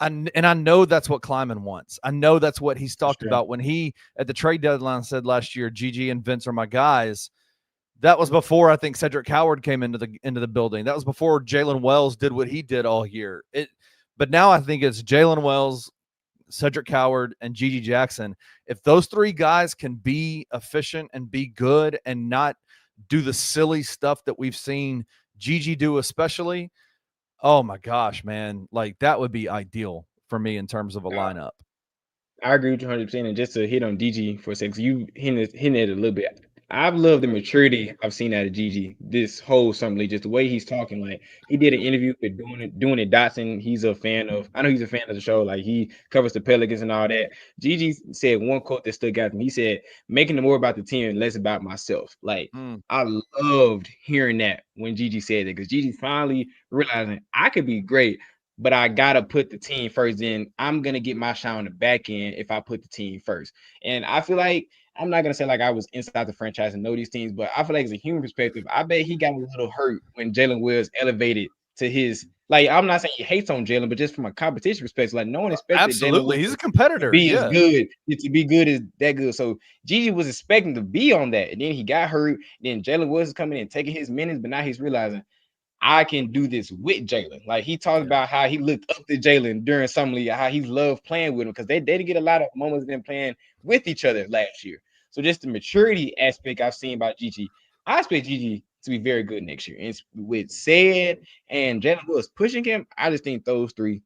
and I know that's what Kleiman wants. I know that's what he's For talked sure. about when he at the trade deadline said last year, Gigi and Vince are my guys. That was before I think Cedric Howard came into the building. That was before Jalen Wells did what he did all year. But now I think it's Jalen Wells, Cedric Howard, and Gigi Jackson. If those three guys can be efficient and be good and not do the silly stuff that we've seen Gigi do, especially, oh my gosh, man, like that would be ideal for me in terms of a lineup. I agree with you 100%. And just to hit on DG for a second, 'cause you hitting it a little bit. I've loved the maturity I've seen out of Gigi this whole summer league. Just the way he's talking. Like he did an interview with doing it Dotson. He's a fan of. I know he's a fan of the show. Like he covers the Pelicans and all that. Gigi said one quote that stuck out to me. He said, "Making it more about the team and less about myself." Like Mm, I loved hearing that when Gigi said that, because Gigi finally realizing I could be great, but I gotta put the team first. Then I'm gonna get my shot on the back end if I put the team first. And I feel like I'm not gonna say like I was inside the franchise and know these teams, but I feel like as a human perspective, I bet he got a little hurt when Jalen Wills elevated to his Like, I'm not saying he hates on Jalen, but just from a competition perspective, like no one expected Absolutely. Jalen He's a competitor. to be Yeah. as good, to be good as that good. So Gigi was expecting to be on that, and then he got hurt. Then Jalen was coming in taking his minutes, but now he's realizing I can do this with Jalen. Like he talked about how he looked up to Jalen during summer league, how he loved playing with him because they did get a lot of moments of them playing with each other last year. So just the maturity aspect I've seen about Gigi, I expect Gigi to be very good next year. And with Said and Jalen Willis pushing him, I just think those three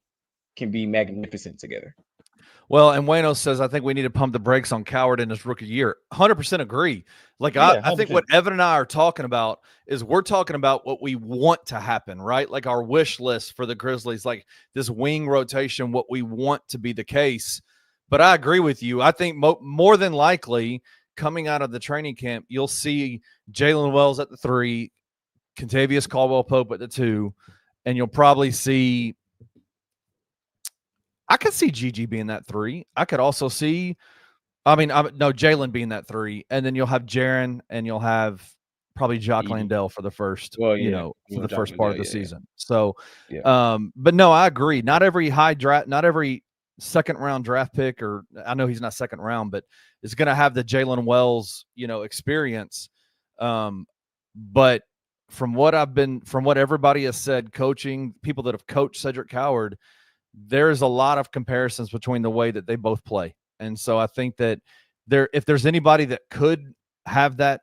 can be magnificent together. Well, and Wayno says, I think we need to pump the brakes on Coward in his rookie year. 100% agree. Like, Yeah, I think what Evan and I are talking about is we're talking about what we want to happen, right? Like our wish list for the Grizzlies, like this wing rotation, what we want to be the case. But I agree with you. I think more than likely coming out of the training camp, you'll see Jalen Wells at the 3, Kentavious Caldwell-Pope at the 2, and you'll probably see – I could see Gigi being that 3. I could also see – Jalen being that 3, and then you'll have Jaren and you'll have probably Jock Landale for the first, for the first part of the season. So, but no, I agree. Not every not every second round draft pick, or I know he's not second round, but is going to have the Jalen Wells, experience. But from what everybody has said, coaching people that have coached Cedric Coward, there's a lot of comparisons between the way that they both play. And so I think that if there's anybody that could have that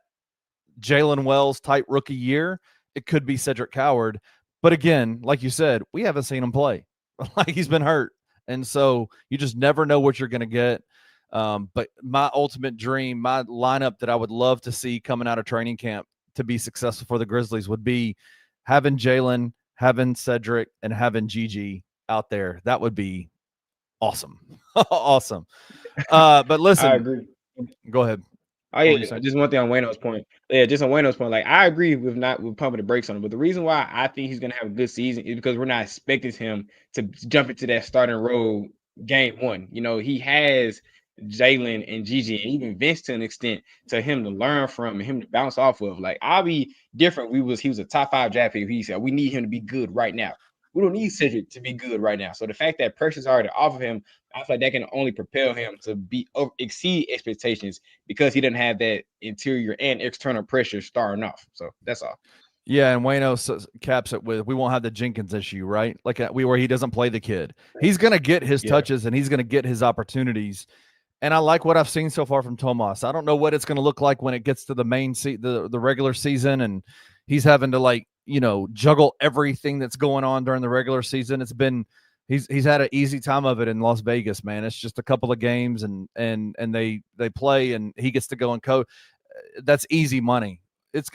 Jalen Wells type rookie year, it could be Cedric Coward. But again, like you said, we haven't seen him play. Like he's been hurt. And so you just never know what you're going to get. But my ultimate dream, my lineup that I would love to see coming out of training camp to be successful for the Grizzlies would be having Jalen, having Cedric, and having Gigi out there. That would be awesome. Awesome. But listen, I agree. Go ahead. Oh yeah, just one thing on Wayno's point. Yeah, just on Wayno's point. Like I agree with pumping the brakes on him, but the reason why I think he's gonna have a good season is because we're not expecting him to jump into that starting role game 1. He has Jalen and Gigi and even Vince to an extent to him to learn from and him to bounce off of. Like I'll be different. He was a top 5 draft pick. He said we need him to be good right now. We don't need Cedric to be good right now. So the fact that pressure's already off of him, I feel like that can only propel him to exceed expectations because he doesn't have that interior and external pressure starting off. So that's all. Yeah, and Wayno caps it with we won't have the Jenkins issue, right? Like where he doesn't play the kid. He's going to get his touches and he's going to get his opportunities. And I like what I've seen so far from Tomas. I don't know what it's going to look like when it gets to the main the regular season and he's having to juggle everything that's going on during the regular season. It's been he's had an easy time of it in Las Vegas, man. It's just a couple of games and they play and he gets to go and coach. That's easy money.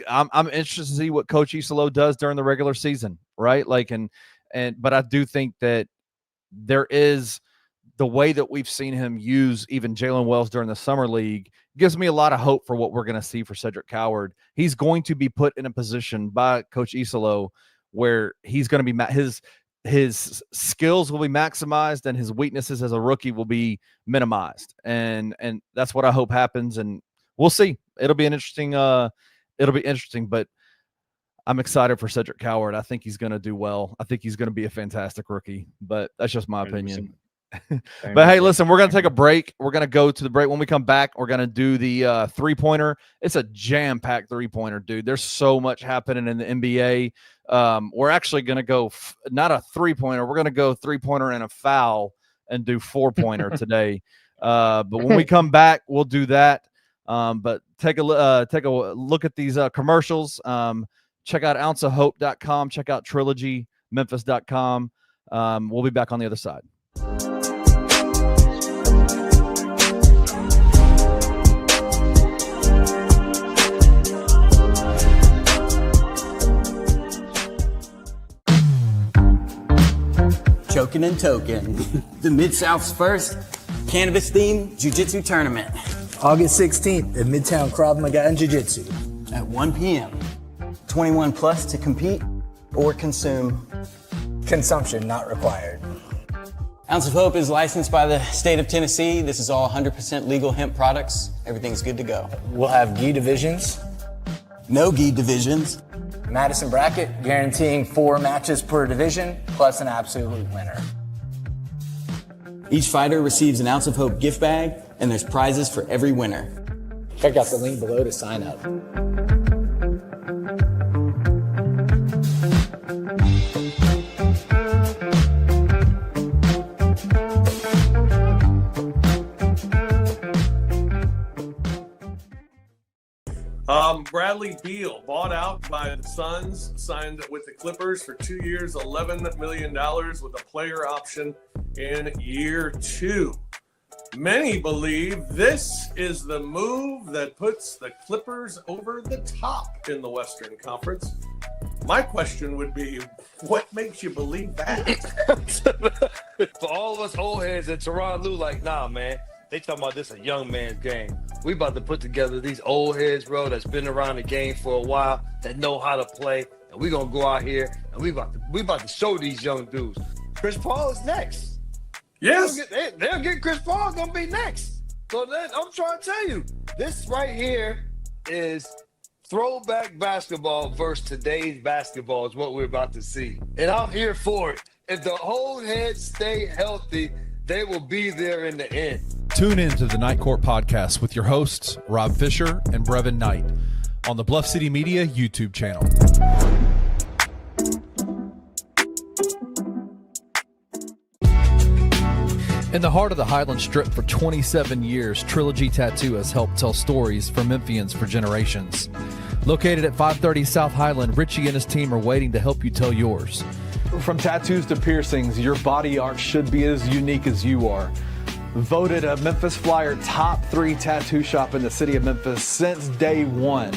I'm interested to see what Coach Isolo does during the regular season, right? But I do think that there is the way that we've seen him use even Jalen Wells during the summer league gives me a lot of hope for what we're going to see for Cedric Coward. He's going to be put in a position by Coach Isolo where he's going to be his skills will be maximized and his weaknesses as a rookie will be minimized. And that's what I hope happens. And we'll see. It'll be interesting, but I'm excited for Cedric Coward. I think he's going to do well. I think he's going to be a fantastic rookie, but that's just my opinion. But hey, listen, we're going to take a break. We're going to go to the break. When we come back, we're going to do the three-pointer. It's a jam-packed three-pointer, dude. There's so much happening in the NBA. We're actually going to go not a three-pointer. We're going to go three-pointer and a foul and do four-pointer today. But when we come back, we'll do that. But take a look at these commercials. Check out ounceofhope.com. Check out Trilogy, Memphis.com. We'll be back on the other side. Choking and token. The Mid-South's first cannabis-themed jiu-jitsu tournament. August 16th at Midtown Krav Maga and Jiu-Jitsu. At 1 p.m. 21 plus to compete or consume. Consumption not required. Ounce of Hope is licensed by the state of Tennessee. This is all 100% legal hemp products. Everything's good to go. We'll have gi divisions. No gi divisions. Madison bracket, guaranteeing 4 matches per division, plus an absolute winner. Each fighter receives an Ounce of Hope gift bag, and there's prizes for every winner. Check out the link below to sign up. Bradley Beal bought out by the Suns, signed with the Clippers for 2 years, $11 million with a player option in year 2. Many believe this is the move that puts the Clippers over the top in the Western Conference. My question would be, what makes you believe that? For all of us old heads in Toronto, like, nah, man. They talking about this a young man's game. We about to put together these old heads, bro, that's been around the game for a while, that know how to play, and we gonna go out here and we about to show these young dudes. Chris Paul is next. Yes. They'll get Chris Paul gonna be next. So then I'm trying to tell you, this right here is throwback basketball versus today's basketball is what we're about to see. And I'm here for it. If the old heads stay healthy, they will be there in the end. Tune in to the Night Court Podcast with your hosts, Rob Fisher and Brevin Knight, on the Bluff City Media YouTube channel. In the heart of the Highland Strip for 27 years, Trilogy Tattoo has helped tell stories for Memphians for generations. Located at 530 South Highland, Richie and his team are waiting to help you tell yours. From tattoos to piercings, your body art should be as unique as you are. Voted a Memphis Flyer top 3 tattoo shop in the city of Memphis since day one.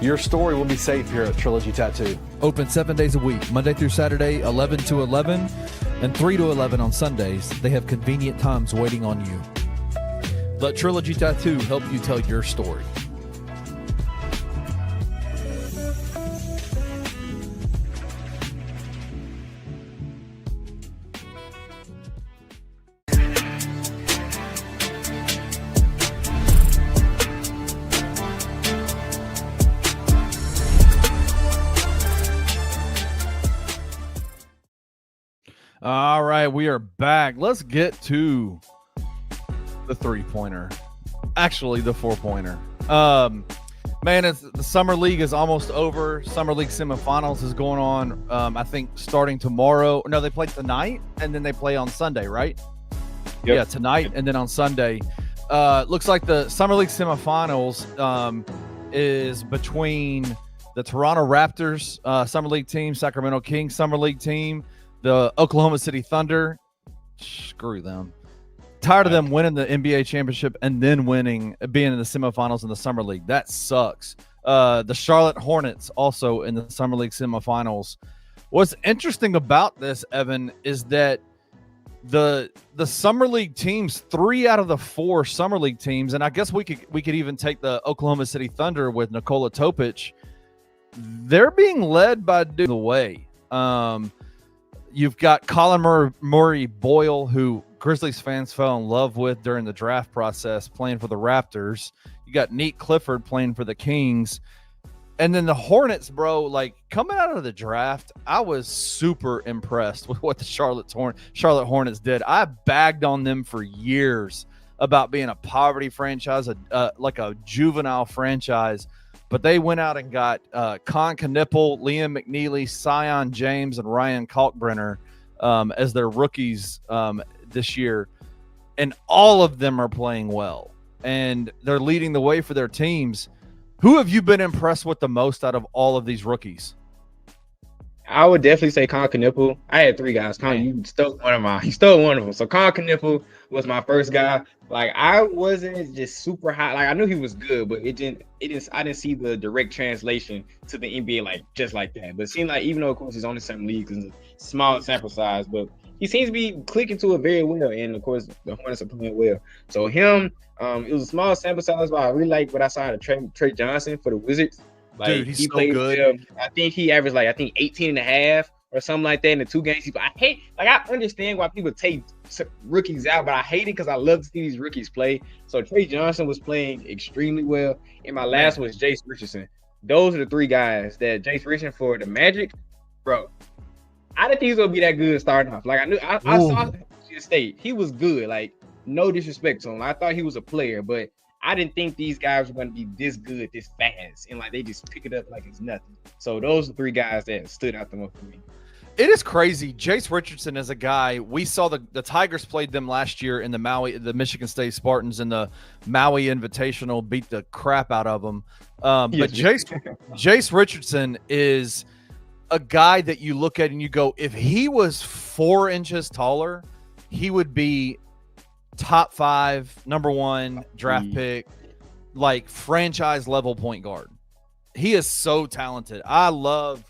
Your story will be safe here at Trilogy Tattoo. Open 7 days a week, Monday through Saturday, 11 to 11, and 3 to 11 on Sundays. They have convenient times waiting on you. Let Trilogy Tattoo help you tell your story. All right, we are back. Let's get to the 3-pointer. Actually, the 4-pointer. Man, the Summer League is almost over. Summer League semifinals is going on, I think, starting tomorrow. No, they play tonight, and then they play on Sunday, right? Yep. Yeah, tonight and then on Sunday. Looks like the Summer League semifinals is between the Toronto Raptors Summer League team, Sacramento Kings Summer League team, the Oklahoma City Thunder. Screw them. Tired of them winning the NBA championship and then being in the semifinals in the Summer League. That sucks. The Charlotte Hornets also in the Summer League semifinals. What's interesting about this, Evan, is that the Summer League teams, 3 out of the 4 Summer League teams, and I guess we could even take the Oklahoma City Thunder with Nikola Topic, they're being led by dude the way. You've got Colin Murray Boyle, who Grizzlies fans fell in love with during the draft process, playing for the Raptors. You got Nate Clifford playing for the Kings. And then the Hornets, bro, like coming out of the draft, I was super impressed with what the Charlotte Hornets did. I bagged on them for years about being a poverty franchise, like a juvenile franchise. But they went out and got Con Knipple, Liam McNeely, Sion James, and Ryan Kalkbrenner as their rookies this year. And all of them are playing well. And they're leading the way for their teams. Who have you been impressed with the most out of all of these rookies? I would definitely say Con Knipple. I had 3 guys. You stole one of mine. He stole one of them. So Con Knipple was my first guy. Like, I wasn't just super high. Like, I knew he was good, but I didn't see the direct translation to the NBA just like that. But it seemed like, even though of course he's on the same league, it's a small sample size, but he seems to be clicking to it very well. And of course the Hornets are playing well. So him, it was a small sample size, but I really like what I saw out of Trey Johnson for the Wizards. Like, dude, he's he so played good. Well. I think he averaged 18 and a half or something like that in the 2 games. I understand why people take rookies out, but I hate it because I love to see these rookies play. So Trey Johnson was playing extremely well. And my last was Jace Richardson. those are the three guys that Jace Richardson for the Magic, bro. I didn't think he was gonna be that good starting off. Like I saw Michigan State, he was good. Like no disrespect to him, I thought he was a player, but I didn't think these guys were gonna be this good, this fast, and like they just pick it up like it's nothing. So those are three guys that stood out the most for me. It is crazy. Jace Richardson is a guy. We saw the Tigers played them last year in the Michigan State Spartans in the Maui Invitational, beat the crap out of them. But Jace Richardson is a guy that you look at and you go, if he was 4 inches taller, he would be top 5, number 1 draft pick, like franchise level point guard. He is so talented. I love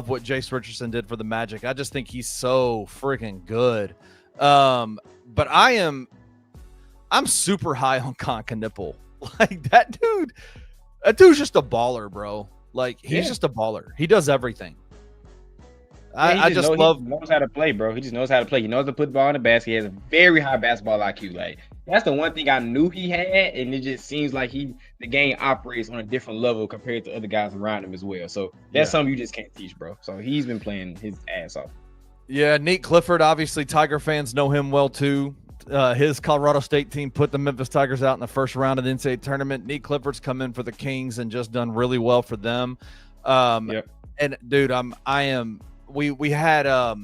what Jace Richardson did for the Magic. I just think he's so freaking good. But I'm super high on Concanipple. Like that dude's just a baller, bro. Like he's just a baller. He does everything. He knows how to play, bro. He just knows how to play. He knows to put the ball in the basket. He has a very high basketball IQ. Like that's the one thing I knew he had, and it just seems like the game operates on a different level compared to other guys around him as well. So that's something you just can't teach, bro. So he's been playing his ass off. Yeah, Nate Clifford, obviously Tiger fans know him well too. His Colorado State team put the Memphis Tigers out in the first round of the NCAA tournament. Nate Clifford's come in for the Kings and just done really well for them. And dude, we had oh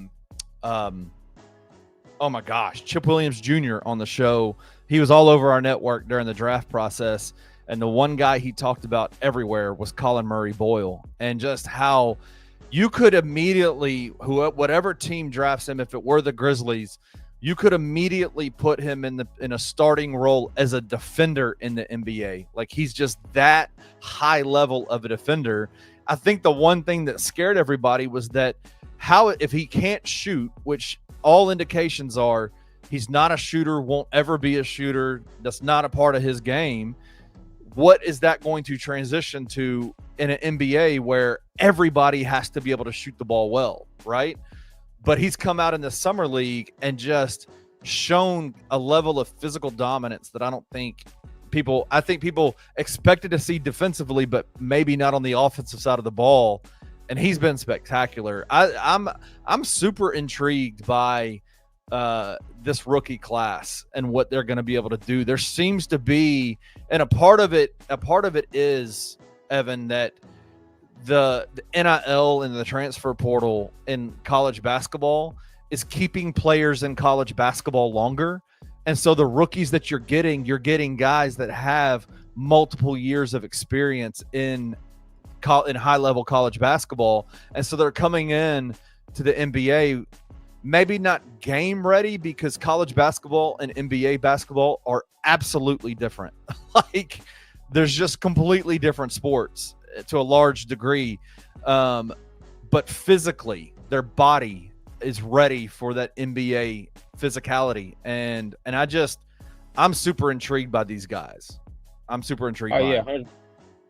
my gosh, Chip Williams Jr. on the show. He was all over our network during the draft process, and the one guy he talked about everywhere was Colin Murray Boyle, and just how you could immediately, whatever team drafts him, if it were the Grizzlies, you could immediately put him in a starting role as a defender in the NBA. Like he's just that high level of a defender. I think the one thing that scared everybody was that if he can't shoot, which all indications are he's not a shooter, won't ever be a shooter, that's not a part of his game, what is that going to transition to in an NBA where everybody has to be able to shoot the ball well, right? But he's come out in the summer league and just shown a level of physical dominance that I think people expected to see defensively, but maybe not on the offensive side of the ball. And he's been spectacular. I'm super intrigued by this rookie class and what they're going to be able to do. There seems to be, and a part of it is, Evan, that the NIL and the transfer portal in college basketball is keeping players in college basketball longer. And so the rookies that you're getting guys that have multiple years of experience in high-level college basketball. And so they're coming in to the NBA, maybe not game ready, because college basketball and NBA basketball are absolutely different. Like there's just completely different sports to a large degree. But physically, their body is ready for that NBA physicality. And I'm super intrigued by these guys. I'm super intrigued by them.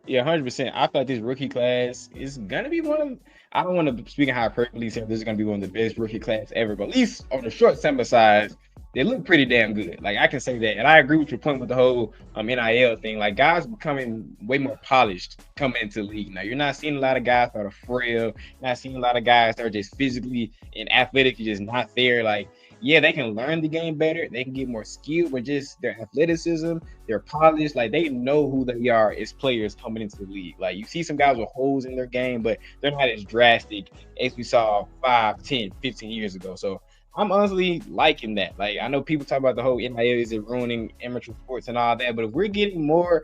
Yeah, 100%. I thought this rookie class is gonna be one of. I don't want to speak in hyperbole, say this is gonna be one of the best rookie class ever, but at least on the short sample size, they look pretty damn good. Like I can say that, and I agree with your point with the whole NIL thing. Like guys becoming way more polished coming into the league. Now you're not seeing a lot of guys that are frail. You're not seeing a lot of guys that are just physically and athletically just not there. Like yeah, they can learn the game better. They can get more skill, but just their athleticism, their polish, like they know who they are as players coming into the league. Like you see some guys with holes in their game, but they're not as drastic as we saw 5, 10, 15 years ago. So I'm honestly liking that. Like I know people talk about the whole NIL is it ruining amateur sports and all that, but if we're getting more,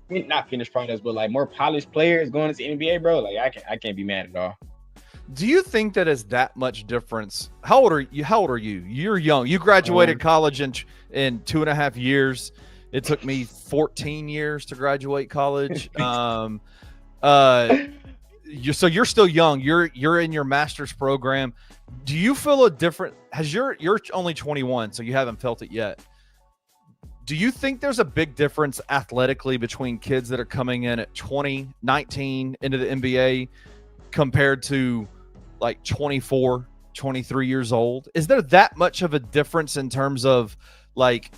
not finished products, but like more polished players going into the NBA, bro, like I can't be mad at all. Do you think that is that much difference? How old are you? You're young. You graduated college in 2.5 years. It took me 14 years to graduate college. So you're still young. You're in your master's program. Do you feel a different? You're only 21, so you haven't felt it yet. Do you think there's a big difference athletically between kids that are coming in at 20, 19 into the NBA compared to like 24, 23 years old? Is there that much of a difference in terms of like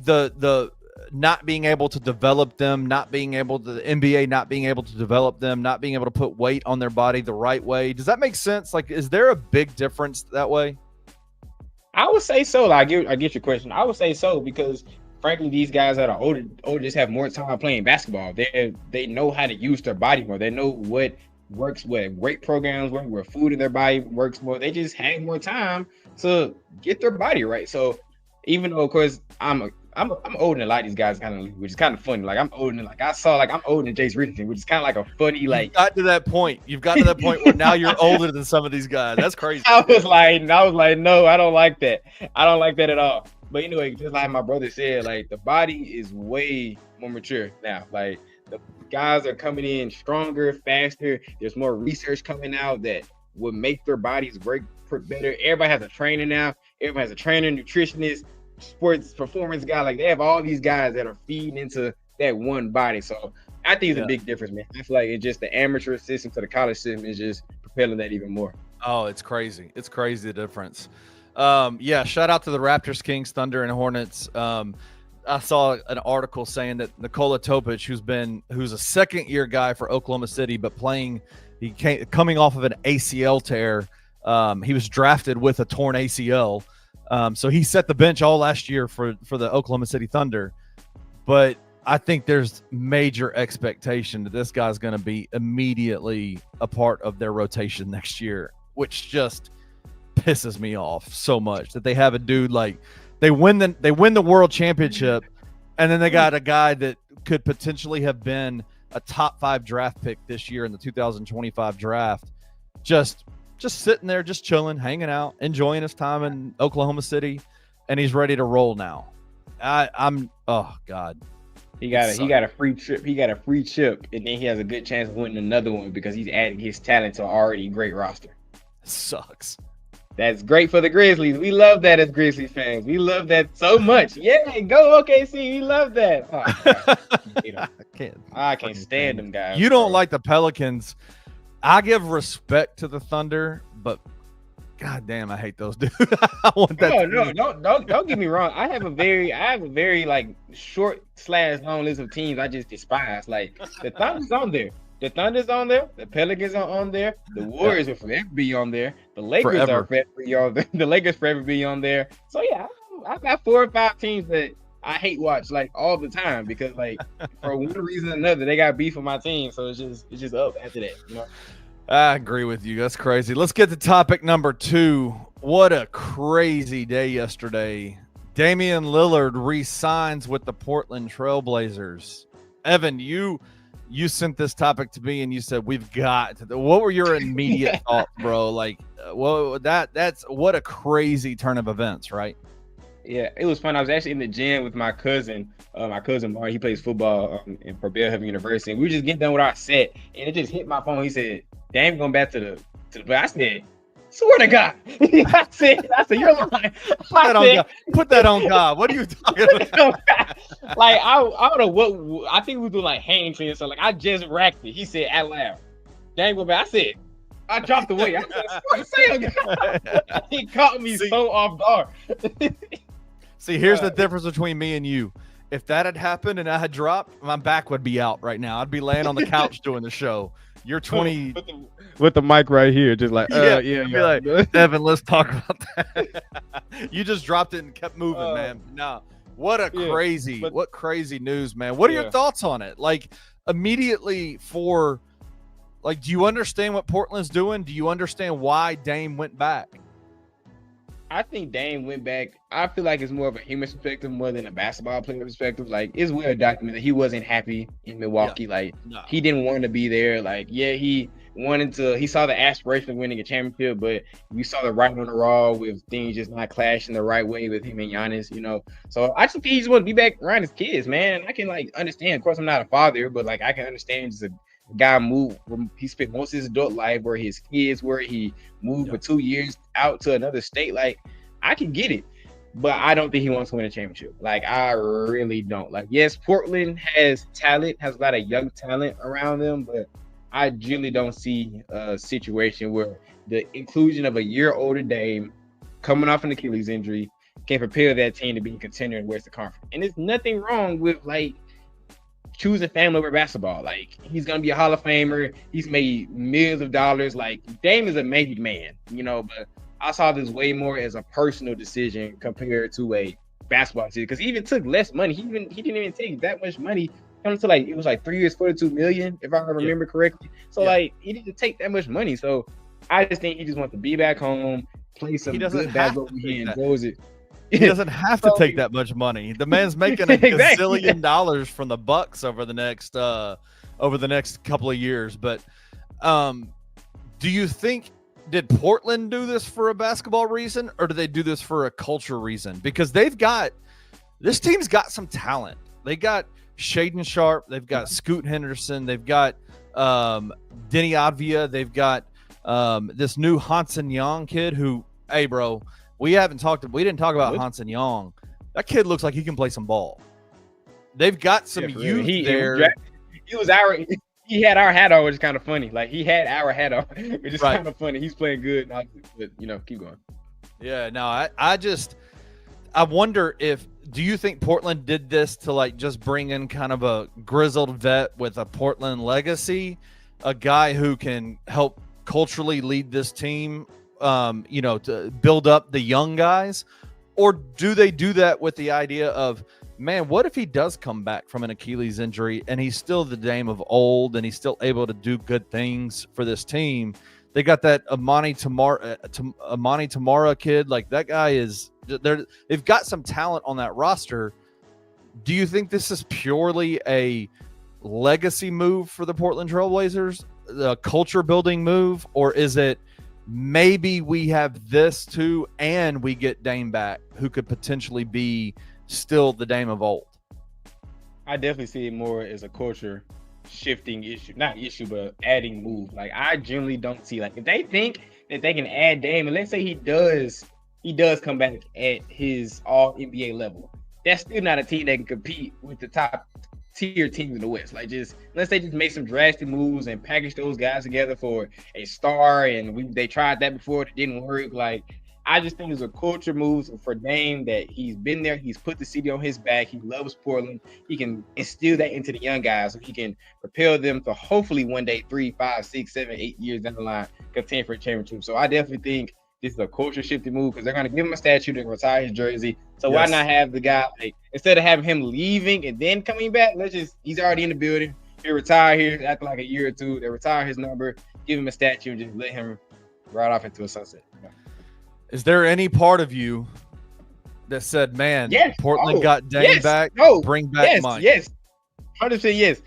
the not being able to develop them, not being able to, the NBA not being able to develop them, not being able to put weight on their body the right way. Does that make sense? Like, is there a big difference that way? I would say so. Like, I get your question. I would say so because, frankly, these guys that are older just have more time playing basketball. They know how to use their body more. They know what works, what great programs work, where food in their body works more. They just have more time to get their body right. So, even though, of course, I'm older than a lot of these guys, which is kind of funny. Like, I'm older than I'm older than Jace Richardson, which is kind of like a funny, like. You've got to that point where now you're older than some of these guys. That's crazy. I was like, no, I don't like that. I don't like that at all. But anyway, just like my brother said, like, the body is way more mature now. Like, the guys are coming in stronger, faster. There's more research coming out that would make their bodies work better. Everybody has a trainer now. Everybody has a trainer, nutritionist, sports performance guy. Like, they have all these guys that are feeding into that one body. So I think it's a big difference, man. I feel like it's just the amateur system to the college system is just propelling that even more. Oh, it's crazy. It's crazy, the difference. Shout out to the Raptors, Kings, Thunder, and Hornets. I saw an article saying that Nikola Topic, who's a second-year guy for Oklahoma City, but coming off of an ACL tear. He was drafted with a torn ACL. So he set the bench all last year for the Oklahoma City Thunder. But I think there's major expectation that this guy's going to be immediately a part of their rotation next year, which just pisses me off so much that they have a dude like they win the world championship, and then they got a guy that could potentially have been a top 5 draft pick this year in the 2025 draft. Just sitting there, just chilling, hanging out, enjoying his time in Oklahoma City, and he's ready to roll now. Oh God. He got a free trip. He got a free chip, and then he has a good chance of winning another one because he's adding his talent to an already great roster. It sucks. That's great for the Grizzlies. We love that as Grizzlies fans. We love that so much. Yeah, go OKC. We love that. I can't stand them guys. You don't like the Pelicans. I give respect to the Thunder, but God damn, I hate those dudes. I want that. Don't get me wrong. I have a very like short/long list of teams I just despise. Like, the Thunder's on there. The Thunder's on there. The Pelicans are on there. The Warriors will forever be on there. The Lakers are forever be on there. The Lakers forever be on there. So yeah, I've got 4 or 5 teams that I hate watch like all the time because, like, for one reason or another, they got beef with my team. So it's just up after that, you know. I agree with you. That's crazy. Let's get to topic number 2. What a crazy day yesterday. Damian Lillard re-signs with the Portland Trailblazers. Evan, you sent this topic to me and you said we've got to. What were your immediate thoughts, bro? Like, that's what a crazy turn of events, right? Yeah, it was fun. I was actually in the gym with my cousin. My cousin Mark, he plays football for Beal University. And we were just getting done with our set, and it just hit my phone. He said, "Damn, going back to the." I said, "Swear to God." I said, "You're lying." Put that on God. What are you talking about? Like, I don't know what. I think we were doing like hang clean. So like, I just racked it. He said out loud, "Damn, going back." I said, I dropped the weight. I said, "Swear to God." He caught me so off guard. See, here's the difference between me and you. If that had happened and I had dropped, my back would be out right now. I'd be laying on the couch doing the show. You're 20 with the mic right here, just like like, Evan, let's talk about that. You just dropped it and kept moving, man. No, what crazy news, man. What are your thoughts on it? Like, immediately do you understand what Portland's doing? Do you understand why Dame went back? I think Dame went back. I feel like it's more of a human perspective more than a basketball player perspective. Like, it's well documented he wasn't happy in Milwaukee. He didn't want to be there. Like, he saw the aspiration of winning a championship, but we saw the writing on the wall with things just not clashing the right way with him and Giannis, you know. So I just think he just want to be back around his kids, man. I can understand. Of course, I'm not a father, but I can understand just a guy moved. He spent most of his adult life where his kids were. He moved for 2 years out to another state. Like, I can get it, but I don't think he wants to win a championship. Like, I really don't. Like, yes, Portland has talent, has a lot of young talent around them, but I really don't see a situation where the inclusion of a year older Dame coming off an Achilles injury, can prepare that team to be a contender in the Western Conference. And there's nothing wrong with like choosing family over basketball. Like, he's gonna be a Hall of Famer. He's made millions of dollars. Like, Dame is a made man, you know, but I saw this way more as a personal decision compared to a basketball decision, because he even took less money. He didn't even take that much money. Coming to like, it was like 3 years, $42 million, if I remember correctly. So like, he didn't take that much money. So I just think he just wants to be back home, play some good basketball. He enjoys it. He doesn't have to take that much money. The man's making a gazillion dollars from the Bucks over the next couple of years. But do you think, did Portland do this for a basketball reason, or do they do this for a culture reason? Because this team's got some talent. They got Shaedon Sharpe, they've got Scoot Henderson, they've got Denny Advia, they've got this new Hansen Young kid who, hey bro, we didn't talk about Hansen Young. That kid looks like he can play some ball. They've got some youth there. He had our hat on, which is kind of funny. Like, he had our hat on, which is kind of funny. He's playing good, but you know, keep going. Yeah, no, I wonder do you think Portland did this to like just bring in kind of a grizzled vet with a Portland legacy, a guy who can help culturally lead this team, you know, to build up the young guys? Or do they do that with the idea of, man, what if he does come back from an Achilles injury and he's still the Dame of old and he's still able to do good things for this team? They got that Amani Tamara kid. Like, that guy is there. They've got some talent on that roster. Do you think this is purely a legacy move for the Portland Trailblazers, the culture building move, or is it maybe we have this too and we get Dame back, who could potentially be still the Dame of old? I definitely see it more as a culture shifting issue, not issue, but adding move. Like, I generally don't see, like, if they think that they can add Dame, and let's say he does come back at his all NBA level, that's still not a team that can compete with the top tier teams in the West. Like, just unless they just make some drastic moves and package those guys together for a star, and they tried that before, it didn't work. Like, I just think it's a culture move for Dame, that he's been there. He's put the city on his back. He loves Portland. He can instill that into the young guys so he can propel them to hopefully one day, 3, 5, 6, 7, 8 years down the line, contend for a championship. So I definitely think this is a culture shifting move, because they're going to give him a statue to retire his jersey. So why not have the guy, like, instead of having him leaving and then coming back, he's already in the building. He'll retire here after like a year or two. They retire his number, give him a statue, and just let him ride off into a sunset. Is there any part of you that said, man, Portland got Dame back, bring back Mike? Yes, 100% yes.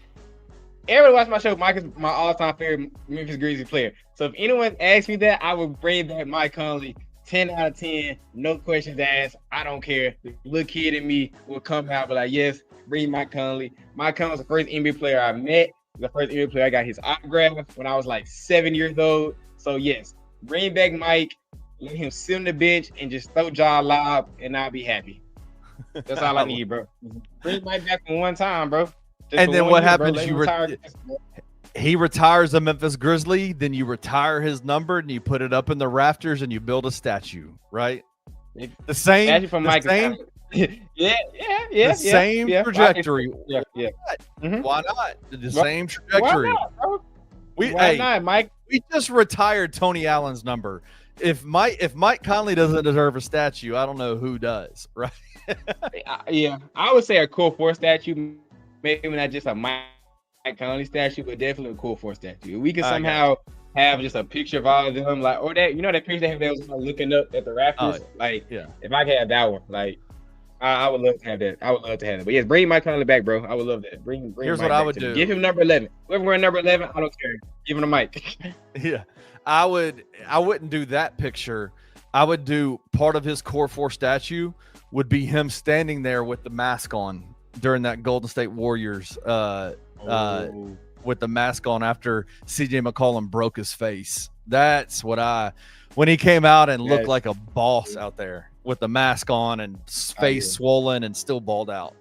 Everybody watch my show. Mike is my all-time favorite Memphis Grizzlies player. So if anyone asks me that, I would bring back Mike Conley 10 out of 10, no questions asked. I don't care. The little kid in me will come out, but like, yes, bring Mike Conley. Mike Conley was the first NBA player I met. The first NBA player I got his autograph when I was like 7 years old. So yes, bring back Mike. Let him sit on the bench and just throw Ja lob, and I'll be happy. That's all I need, bro. Bring Mike back from one time, bro. And then what happens? He retires a Memphis Grizzly, then you retire his number and you put it up in the rafters and you build a statue, right? The same. Statue from Mike. Same trajectory. Why not? The same trajectory. Why not, Mike? We just retired Tony Allen's number. If Mike Conley doesn't deserve a statue, I don't know who does, right? I would say a Core 4 statue, maybe not just a Mike Conley statue, but definitely a Core 4 statue. We can somehow have just a picture of all of them, like, or that, you know, that picture they have that was like looking up at the rafters, if I could have that one, like, I would love to have that. I would love to have that. But yes, bring Mike Conley back, bro. I would love that. Bring Here's Mike what I back would do. Give him number 11. Whoever wearing number 11, I don't care. Give him a mic. Yeah. I wouldn't do that picture. I would do part of his Core 4 statue would be him standing there with the mask on during that Golden State Warriors with the mask on after CJ McCollum broke his face. That's what when he came out and looked like a boss out there with the mask on and face swollen and still balled out.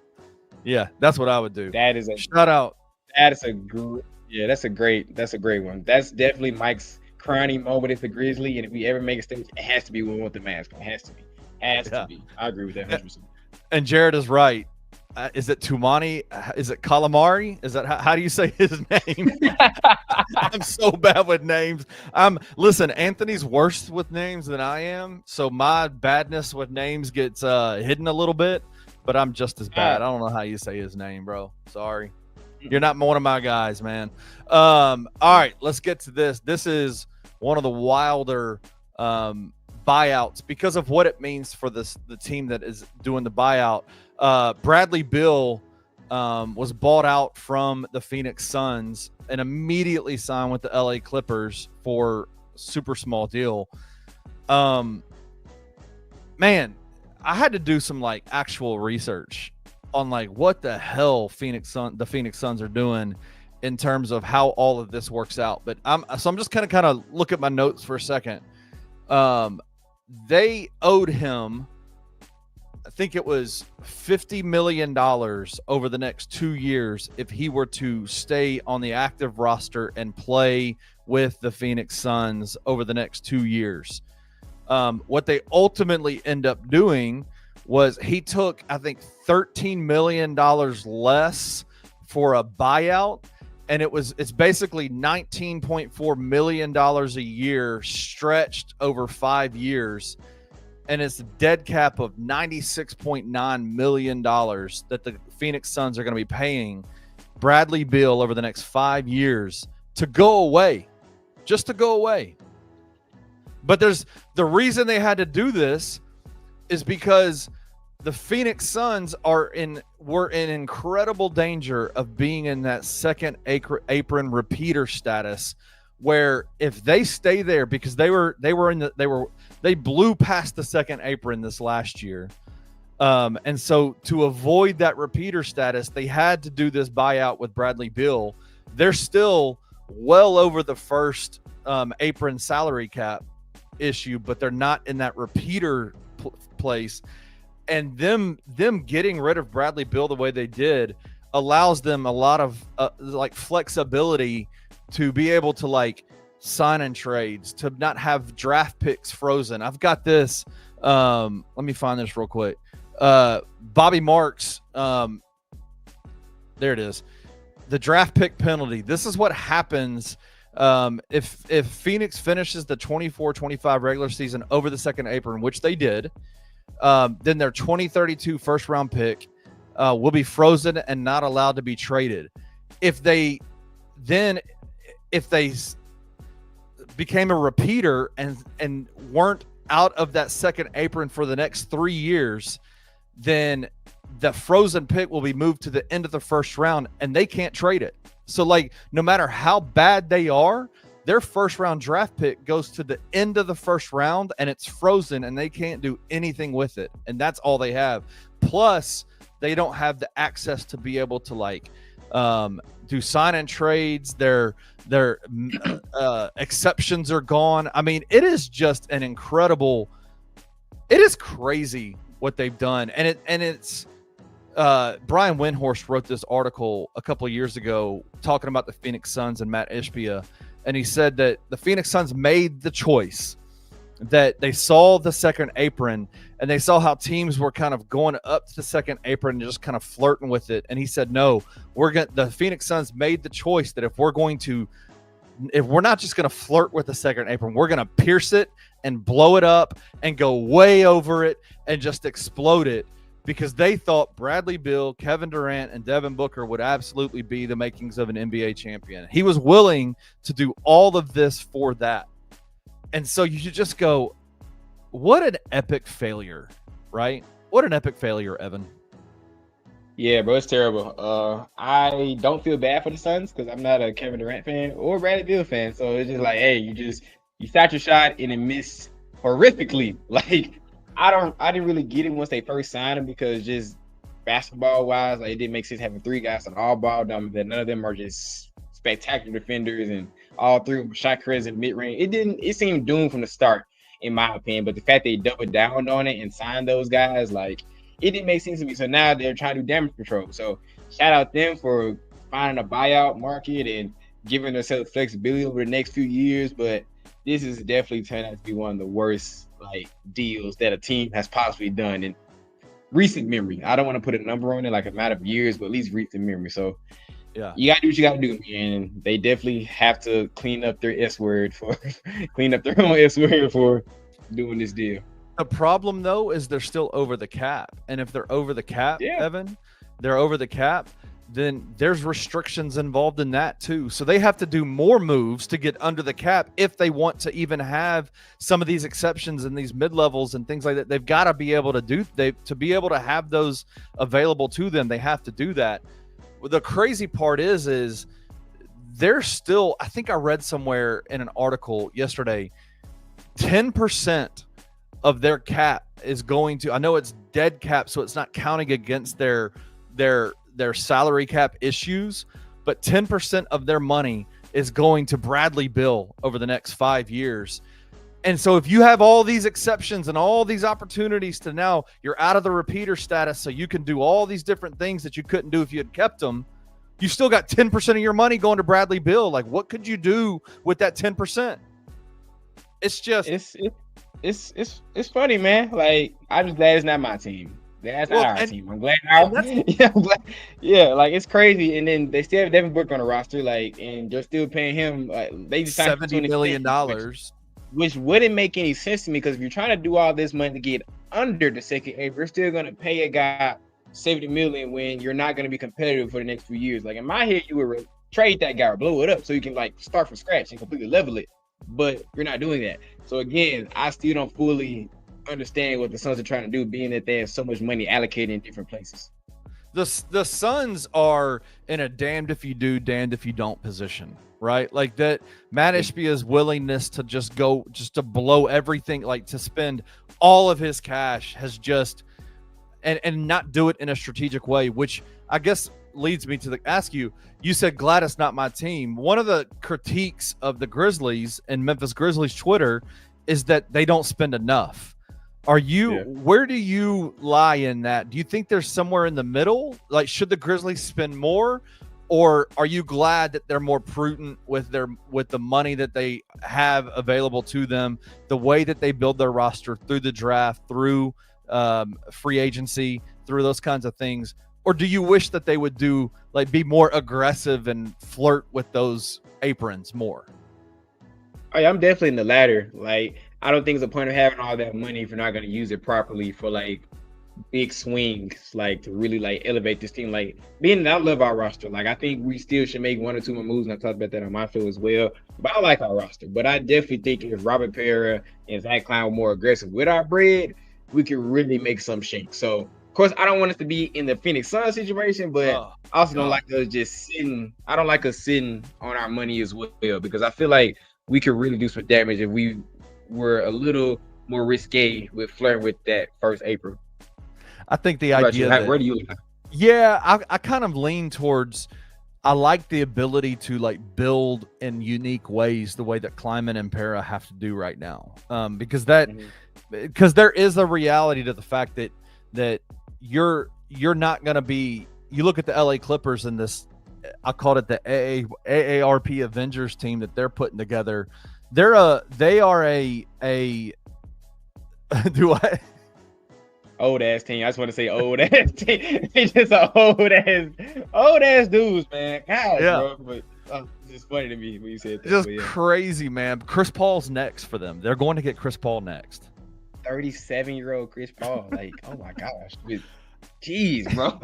Yeah, that's what I would do. That is a shout out. That's a great one. That's definitely Mike's crowning moment as the Grizzly, and if we ever make a stage, it has to be one with the mask. It has to be. Has Yeah. to be. I agree with that 100%. And Jared is right. Is it Tumani? Is it Calamari? Is that how do you say his name? I'm so bad with names. Listen, Anthony's worse with names than I am, so my badness with names gets hidden a little bit, but I'm just as bad. I don't know how you say his name, bro. Sorry. You're not one of my guys, man. All right, let's get to this. This is one of the wilder buyouts because of what it means for the team that is doing the buyout. Bradley Beal was bought out from the Phoenix Suns and immediately signed with the LA Clippers for a super small deal. Man, I had to do some like actual research on like what the hell the Phoenix Suns are doing in terms of how all of this works out. But I'm just kind of look at my notes for a second. They owed him, I think it was $50 million over the next 2 years if he were to stay on the active roster and play with the Phoenix Suns over the next 2 years. What they ultimately end up doing was he took, I think, $13 million less for a buyout, and it's basically $19.4 million a year stretched over 5 years. And it's a dead cap of $96.9 million that the Phoenix Suns are going to be paying Bradley Beal over the next 5 years to go away, just to go away. But the reason they had to do this is because the Phoenix Suns were in incredible danger of being in that second apron repeater status, where if they stay there, because they blew past the second apron this last year. And so to avoid that repeater status, they had to do this buyout with Bradley Beal. They're still well over the first apron salary cap issue, but they're not in that repeater place. And them getting rid of Bradley Beal the way they did allows them a lot of like flexibility to be able to like sign and trades, to not have draft picks frozen. I've got this. Let me find this real quick. Bobby Marks. There it is. The draft pick penalty. This is what happens if Phoenix finishes the 24-25 regular season over the second apron, which they did. Then their 2032 first round pick will be frozen and not allowed to be traded. If they became a repeater and weren't out of that second apron for the next 3 years, then the frozen pick will be moved to the end of the first round and they can't trade it. So like, no matter how bad they are, their first round draft pick goes to the end of the first round and it's frozen and they can't do anything with it. And that's all they have. Plus they don't have the access to be able to like, do sign and trades. Their exceptions are gone. I mean, it is just an incredible, it is crazy what they've done. And it's Brian Windhorst wrote this article a couple of years ago talking about the Phoenix Suns and Matt Ishbia. And he said that the Phoenix Suns made the choice, that they saw the second apron and they saw how teams were kind of going up to the second apron and just kind of flirting with it. And he said, no, the Phoenix Suns made the choice that if we're not just going to flirt with the second apron, we're going to pierce it and blow it up and go way over it and just explode it, because they thought Bradley Beal, Kevin Durant, and Devin Booker would absolutely be the makings of an NBA champion. He was willing to do all of this for that. And so you should just go, what an epic failure, right? What an epic failure, Evan. Yeah, bro, it's terrible. I don't feel bad for the Suns because I'm not a Kevin Durant fan or Bradley Beal fan. So it's just like, hey, you shot your shot and it missed horrifically. Like, I didn't really get it once they first signed him, because just basketball wise, like, it didn't make sense having three guys on all ball down that none of them are just spectacular defenders, and all three of them shot careers in mid range. It seemed doomed from the start, in my opinion. But the fact they doubled down on it and signed those guys, like, it didn't make sense to me. So now they're trying to do damage control. So shout out them for finding a buyout market and giving themselves flexibility over the next few years. But this is definitely turned out to be one of the worst like deals that a team has possibly done in recent memory. I don't want to put a number on it, like a matter of years, but at least recent memory. So Yeah. you gotta do what you gotta do, man. They definitely have to clean up their S word for clean up their own S word for doing this deal. The problem though is they're still over the cap. And if they're over the cap, Evan, they're over the cap, then there's restrictions involved in that too. So they have to do more moves to get under the cap if they want to even have some of these exceptions and these mid-levels and things like that. They've got to be able to to be able to have those available to them. They have to do that. The crazy part is they're still, I think I read somewhere in an article yesterday, 10% of their cap is going to, I know it's dead cap, so it's not counting against their salary cap issues, but 10% of their money is going to Bradley Beal over the next 5 years. And so if you have all these exceptions and all these opportunities to now you're out of the repeater status, so you can do all these different things that you couldn't do if you had kept them, you still got 10% of your money going to Bradley Beal. Like, what could you do with that 10%? It's just it's funny, man. Like, I'm just glad it's not my team. That's not our team. I'm glad like it's crazy. And then they still have Devin Booker on the roster, like, and they're still paying him they just signed $70 million, which wouldn't make any sense to me, because if you're trying to do all this money to get under the second A, we're still gonna pay a guy $70 million when you're not gonna be competitive for the next few years. Like, in my head, you would trade that guy or blow it up so you can like start from scratch and completely level it. But you're not doing that. So again, I still don't fully understand what the Suns are trying to do, being that they have so much money allocated in different places. The Suns are in a damned if you do, damned if you don't position, right? Like that Matt Ishbia's willingness to just to blow everything, like to spend all of his cash has just and not do it in a strategic way, which I guess leads me to ask you. You said glad it's not my team. One of the critiques of the Grizzlies and Memphis Grizzlies Twitter is that they don't spend enough. Where do you lie in that? Do you think there's somewhere in the middle? Like, should the Grizzlies spend more, or are you glad that they're more prudent with the money that they have available to them, the way that they build their roster through the draft, through free agency, through those kinds of things? Or do you wish that they would be more aggressive and flirt with those aprons more? Oh, yeah, I'm definitely in the latter. Like, I don't think it's a point of having all that money if you're not going to use it properly for like big swings, like to really like elevate this team. Like, being that I love our roster, like I think we still should make 1 or 2 more moves, and I talked about that on my show as well. But I like our roster. But I definitely think if Robert Pera and Zach Klein were more aggressive with our bread, we could really make some shake. So, of course, I don't want us to be in the Phoenix Suns situation, but I also don't like us just sitting. I don't like us sitting on our money as well, because I feel like we could really do some damage if we were a little more risque with flirting with that first April. I think the idea that, where do you lie? Yeah, I kind of lean towards, I like the ability to like build in unique ways the way that Kleiman and Pera have to do right now. Because there is a reality to the fact that you're not going to be, you look at the LA Clippers and this, I called it the AARP Avengers team that they're putting together. They are a do I old ass team. I just want to say old ass team. They just a old ass dudes, man. God, yeah. Bro, but it's just funny to me when you said that. Just crazy, man. Chris Paul's next for them. They're going to get Chris Paul next. 37-year-old Chris Paul. Like, oh my gosh. Jeez, bro.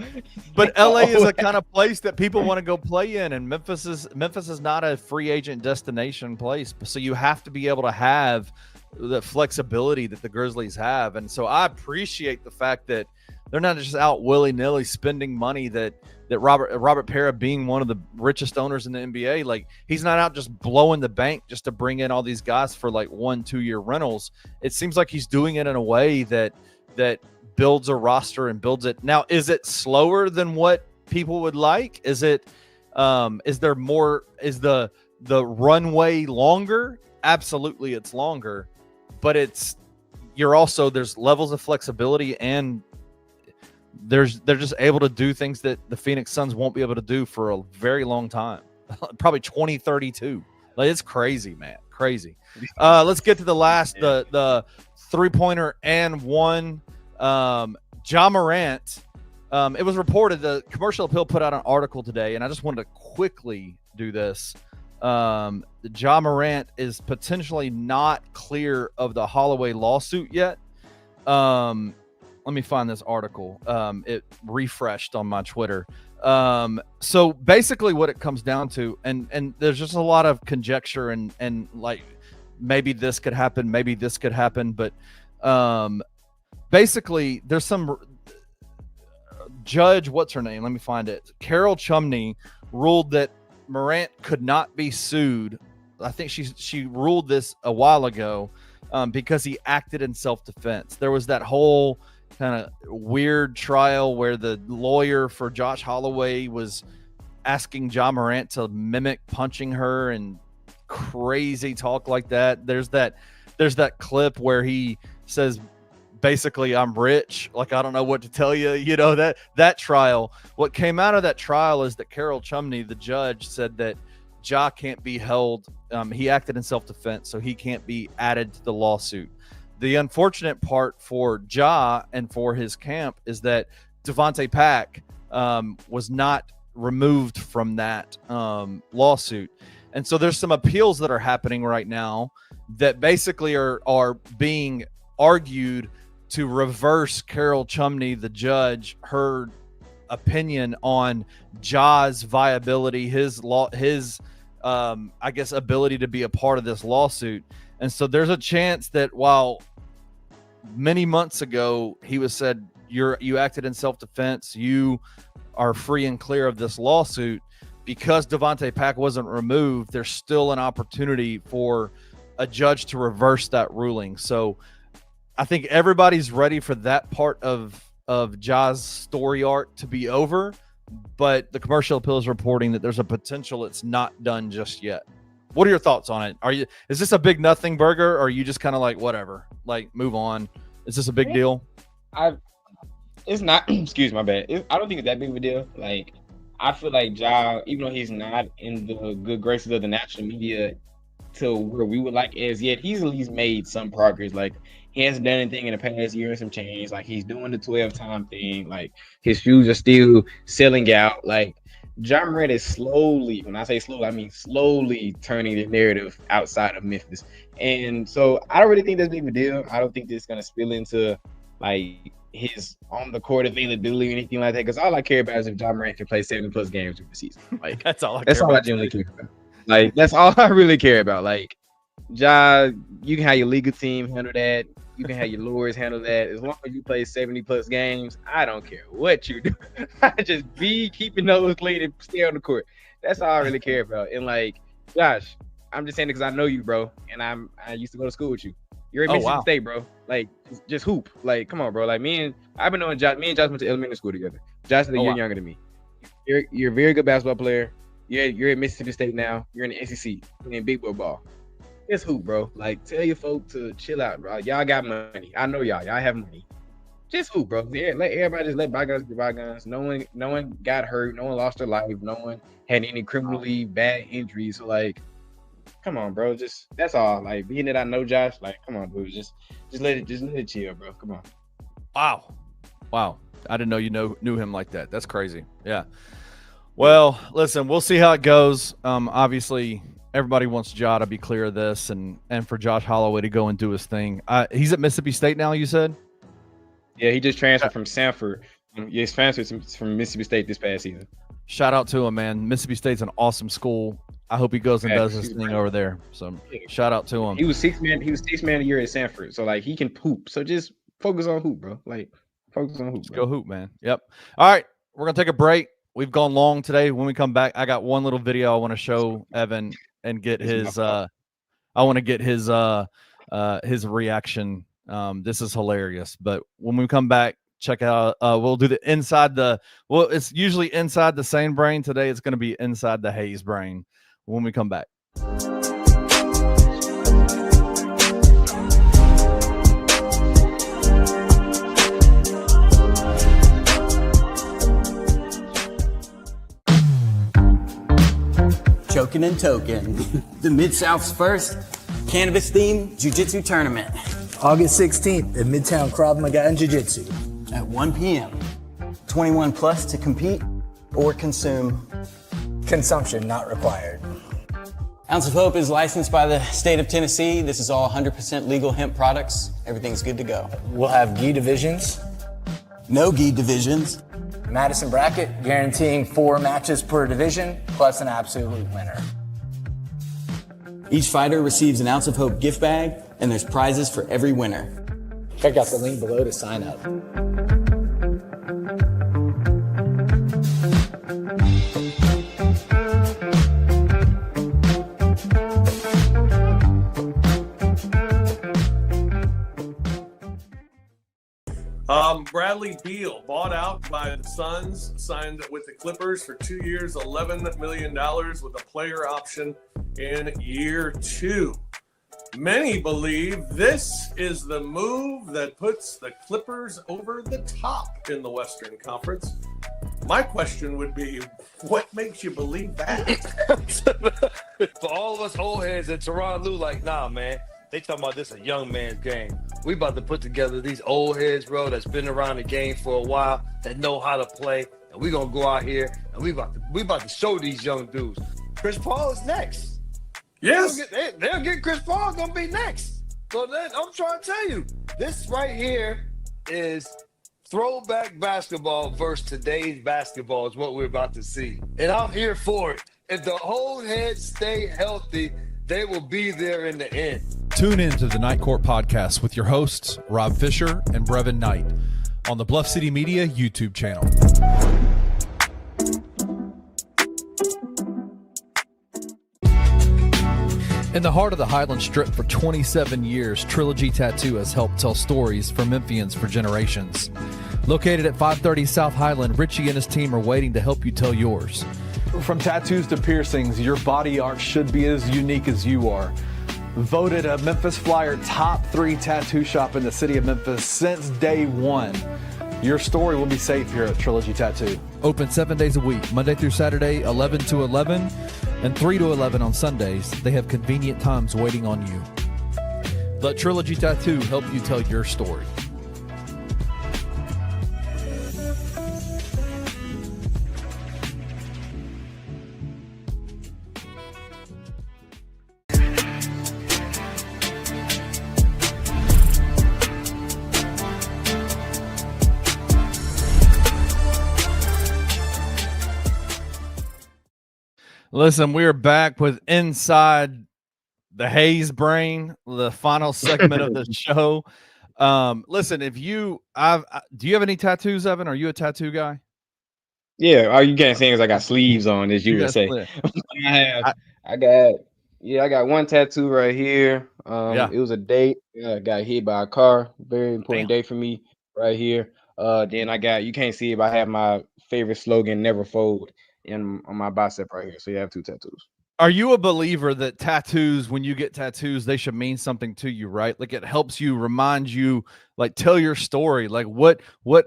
But LA is a kind of place that people want to go play in, and Memphis is not a free agent destination place. So you have to be able to have the flexibility that the Grizzlies have. And so I appreciate the fact that they're not just out willy-nilly spending money, that Robert Pera, being one of the richest owners in the NBA, like, he's not out just blowing the bank just to bring in all these guys for like 1-2 year rentals. It seems like he's doing it in a way that builds a roster and builds it. Now, is it slower than what people would like? Is it is there more, is the runway longer? Absolutely, it's longer, but there's levels of flexibility, and they're just able to do things that the Phoenix Suns won't be able to do for a very long time. Probably 2032. Like, it's crazy, man. crazy. Let's get to the last, the 3-pointer and one. Ja Morant. It was reported, the Commercial Appeal put out an article today, and I just wanted to quickly do this. Ja Morant is potentially not clear of the Holloway lawsuit yet. Let me find this article. It refreshed on my Twitter. So basically what it comes down to, and there's just a lot of conjecture and like maybe this could happen, maybe this could happen, but basically there's some judge, what's her name? Let me find it. Carol Chumney ruled that Morant could not be sued. I think she ruled this a while ago because he acted in self-defense. There was that whole kind of weird trial where the lawyer for Josh Holloway was asking Ja Morant to mimic punching her and crazy talk like that. There's that clip where he says, basically, I'm rich. Like, I don't know what to tell you. You know, that trial, what came out of that trial is that Carol Chumney, the judge, said that Ja can't be held. He acted in self-defense, so he can't be added to the lawsuit. The unfortunate part for Ja and for his camp is that Devontae Pack was not removed from that lawsuit. And so there's some appeals that are happening right now that basically are being argued to reverse Carol Chumney, the judge, her opinion on Ja's viability, his I guess ability to be a part of this lawsuit. And so there's a chance that while many months ago he was said you acted in self-defense, you are free and clear of this lawsuit, because Devontae Pack wasn't removed, there's still an opportunity for a judge to reverse that ruling. So I think everybody's ready for that part of Ja's story arc to be over, but the Commercial Appeal is reporting that there's a potential it's not done just yet. What are your thoughts on it? Is this a big nothing burger, or are you just kind of like, whatever, like move on? Is this a big deal? It's not. Excuse my bad. I don't think it's that big of a deal. Like, I feel like Ja, even though he's not in the good graces of the national media to where we would like as yet, he's at least made some progress. Like, he hasn't done anything in the past year and some change. Like, he's doing the 12-time thing. Like, his shoes are still selling out. Like, Ja Morant is slowly, when I say slowly, I mean slowly turning the narrative outside of Memphis. And so I don't really think that's big of a deal. I don't think this is going to spill into, like, his on-the-court availability or anything like that. Because all I care about is if Ja Morant can play 70-plus games over the season. Like, that's all I genuinely care about. Like, that's all I really care about. Like, Ja, you can have your legal team handle that. You can have your lawyers handle that. As long as you play 70-plus games, I don't care what you do. I just be keeping those clean and stay on the court. That's all I really care about. And, like, Josh, I'm just saying it because I know you, bro. And I used to go to school with you. You're at Mississippi State, bro. Like, just hoop. Like, come on, bro. Like, I've been knowing Josh. Me and Josh went to elementary school together. Josh is a year younger than me. You're a very good basketball player. You're at Mississippi State now. You're in the SEC. You're in big boy ball. Just hoop, bro. Like, tell your folk to chill out, bro. Y'all got money. I know y'all have money. Just hoop, bro. Yeah, let everybody just let bygones be bygones. No one got hurt. No one lost their life. No one had any criminally bad injuries. So, like, come on, bro. Just that's all. Like, being that I know Josh, like, come on, dude. Just let it chill, bro. Come on. Wow. I didn't know you knew him like that. That's crazy. Yeah. Well, listen, we'll see how it goes. Obviously, everybody wants Ja to be clear of this and for Josh Holloway to go and do his thing. He's at Mississippi State now, you said? Yeah, he just transferred from Sanford. He's transferred from Mississippi State this past season. Shout out to him, man. Mississippi State's an awesome school. I hope he goes and does his thing over there. So shout out to him. He was six man a year at Sanford. So, like, he can poop. So just focus on hoop, bro. Like, focus on hoop. Go hoop, man. Yep. All right. We're going to take a break. We've gone long today. When we come back, I got one little video I want to show Evan and get his I want to get his reaction. This is hilarious. But when we come back, check out we'll do the it's usually inside the Sain brain. Today it's going to be inside the Hayes brain when we come back. Choking and token. The Mid-South's first cannabis-themed jiu-jitsu tournament August 16th at Midtown Krav Maga and Jiu-Jitsu. at 1 p.m. 21 plus to compete or consume. Consumption not required. Ounce of Hope is licensed by the state of Tennessee. This is all 100% legal hemp products. Everything's good to go. We'll have gi divisions. No gi divisions. Madison bracket, guaranteeing 4 matches per division, plus an absolute winner. Each fighter receives an Ounce of Hope gift bag, and there's prizes for every winner. Check out the link below to sign up. Bradley Beal bought out by the Suns, signed with the Clippers for 2 years, $11 million with a player option in year 2. Many believe this is the move that puts the Clippers over the top in the Western Conference. My question would be, what makes you believe that? For all of us old heads at Toronto, like, nah, man. They talking about this a young man's game. We about to put together these old heads, bro, that's been around the game for a while, that know how to play, and we gonna go out here and we about to show these young dudes. Chris Paul is next. Yes. They'll get Chris Paul gonna be next. So then I'm trying to tell you, this right here is throwback basketball versus today's basketball is what we're about to see. And I'm here for it. If the old heads stay healthy, they will be there in the end. Tune in to the Night Court Podcast with your hosts, Rob Fisher and Brevin Knight, on the Bluff City Media YouTube channel. In the heart of the Highland Strip for 27 years, Trilogy Tattoo has helped tell stories for Memphians for generations. Located at 530 South Highland, Richie and his team are waiting to help you tell yours. From tattoos to piercings, your body art should be as unique as you are. Voted a Memphis Flyer top 3 tattoo shop in the city of Memphis since day one. Your story will be safe here at Trilogy Tattoo. Open 7 days a week, Monday through Saturday, 11 to 11, and 3 to 11 on Sundays. They have convenient times waiting on you. Let Trilogy Tattoo help you tell your story. Listen, we are back with Inside the Hayes Brain, the final segment of the show. Listen, do you have any tattoos, Evan? Are you a tattoo guy? Yeah, all you can't say is I got sleeves on, as you would say. I got one tattoo right here. It was a date. I got hit by a car. Very important day for me right here. Then you can't see it, but I have my favorite slogan, never fold, on my bicep right here. So you have 2 tattoos. Are you a believer that tattoos, when you get tattoos, they should mean something to you, right? Like it helps you, reminds you, like tell your story. Like what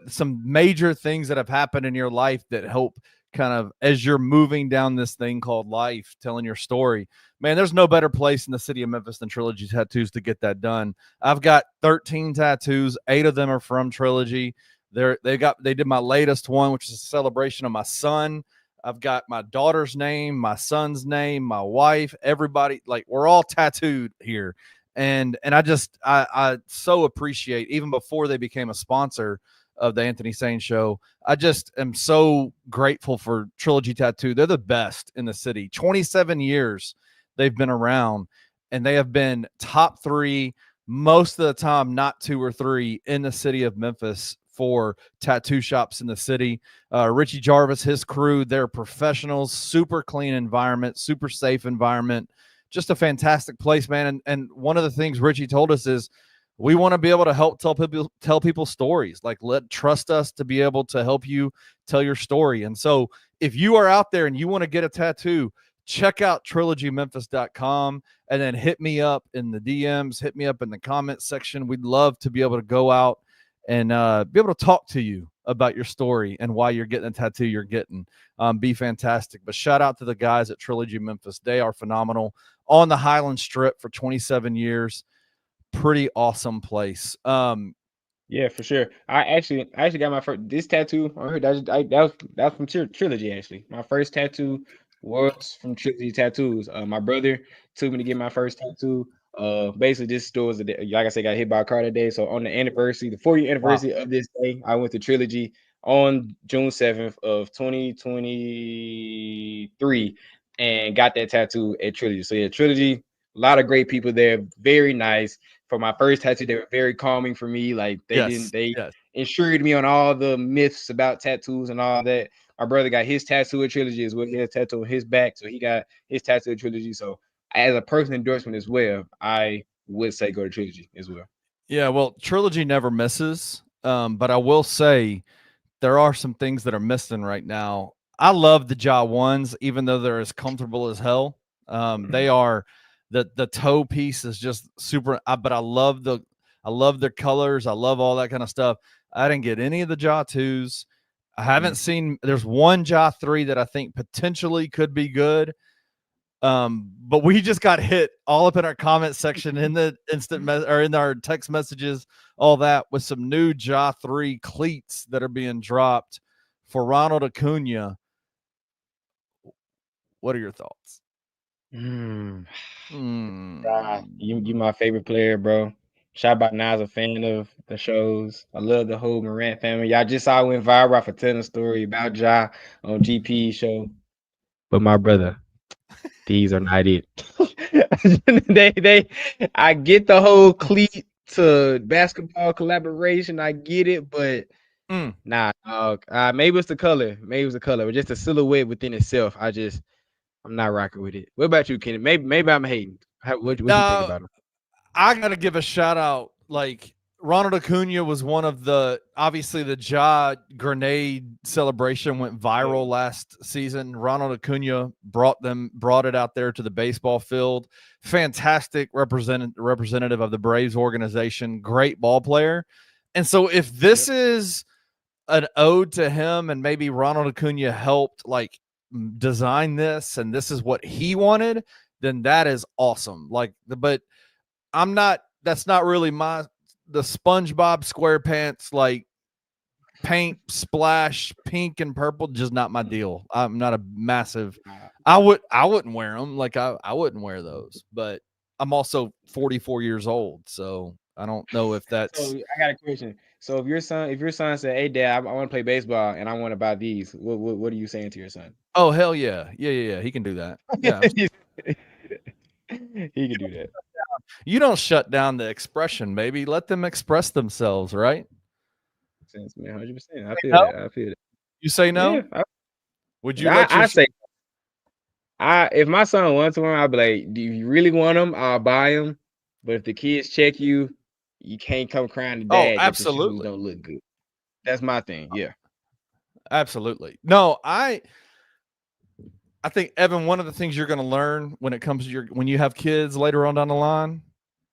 some major things that have happened in your life that help kind of as you're moving down this thing called life, telling your story. Man, there's no better place in the city of Memphis than Trilogy Tattoos to get that done. I've got 13 tattoos. 8 of them are from Trilogy. They did my latest one, which is a celebration of my son. I've got my daughter's name, my son's name, my wife, everybody, like we're all tattooed here. And I so appreciate, even before they became a sponsor of the Anthony Sain show, I just am so grateful for Trilogy Tattoo. They're the best in the city. 27 years they've been around, and they have been top 3 most of the time, not 2 or 3 in the city of Memphis for tattoo shops in the city. Richie Jarvis, his crew, they're professionals, super clean environment, super safe environment, just a fantastic place, man. And one of the things Richie told us is we want to be able to help tell people stories. Like, trust us to be able to help you tell your story. And so if you are out there and you want to get a tattoo, check out trilogymemphis.com and then hit me up in the DMs, hit me up in the comment section. We'd love to be able to go out and be able to talk to you about your story and why you're getting the tattoo you're getting. Be fantastic. But shout out to the guys at Trilogy Memphis. They are phenomenal. On the Highland Strip for 27 years. Pretty awesome place. Yeah, for sure. I actually got my first this tattoo. That was from Trilogy. Actually, my first tattoo was from Trilogy Tattoos. My brother took me to get my first tattoo. Basically, this store was like I said, got hit by a car today. So on the anniversary, the 4-year anniversary of this day, I went to Trilogy on June 7th of 2023 and got that tattoo at Trilogy. So yeah, Trilogy, a lot of great people there, very nice. For my first tattoo, they were very calming for me. Like they insured me on all the myths about tattoos and all that. My brother got his tattoo at Trilogy as well. He had a tattoo on his back, so he got his tattoo at Trilogy. So as a personal endorsement as well, I would say go to Trilogy as well. Yeah, well, Trilogy never misses. But I will say there are some things that are missing right now. I love the Ja ones, even though they're as comfortable as hell. They are the toe piece is just super. But I love their colors. I love all that kind of stuff. I didn't get any of the Ja 2s. I haven't seen. There's one Ja 3 that I think potentially could be good. But we just got hit all up in our comment section in the or in our text messages, all that with some new Ja 3 cleats that are being dropped for Ronald Acuna. What are your thoughts? You my favorite player, bro. Shout out Nas, a fan of the shows. I love the whole Morant family. Y'all just saw I went viral for telling a story about Ja on GP show. But my brother, these are not it. I get the whole cleat to basketball collaboration. I get it, but nah, maybe it's the color. But just the silhouette within itself. I'm not rocking with it. What about you, Kenny? Maybe I'm hating. What you think about him? I gotta give a shout out. Like Ronald Acuna was one of obviously the Ja grenade celebration went viral last season. Ronald Acuna brought it out there to the baseball field. Fantastic representative of the Braves organization. Great ball player. And so if this is an ode to him and maybe Ronald Acuna helped like design this and this is what he wanted, then that is awesome. But that's not really the SpongeBob SquarePants like paint splash pink and purple, just not my deal. I'm not a massive. I wouldn't wear them. Like I wouldn't wear those. But I'm also 44 years old, so I don't know if that's. So I got a question. So if your son said, "Hey, Dad, I want to play baseball and I want to buy these," what are you saying to your son? Oh hell yeah, yeah. He can do that. Yeah, he can do that. You don't shut down the expression, baby. Let them express themselves, right? Sense, man, 100%. I feel that. You say no? Yeah, would you? I say, if my son wants one, I'll be like, "Do you really want them? I'll buy them." But if the kids check you, you can't come crying to Dad. Oh, absolutely. That the shoes don't look good. That's my thing. Yeah, absolutely. No, I think, Evan, one of the things you're going to learn when it comes to when you have kids later on down the line,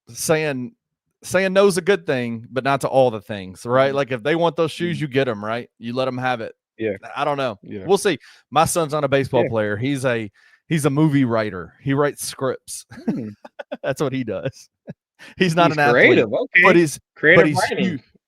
saying no's a good thing, but not to all the things, right? Like if they want those shoes, you get them, right? You let them have it. Yeah. I don't know. Yeah. We'll see. My son's not a baseball player. He's a movie writer. He writes scripts. That's what he does. He's not an athlete, but he's huge.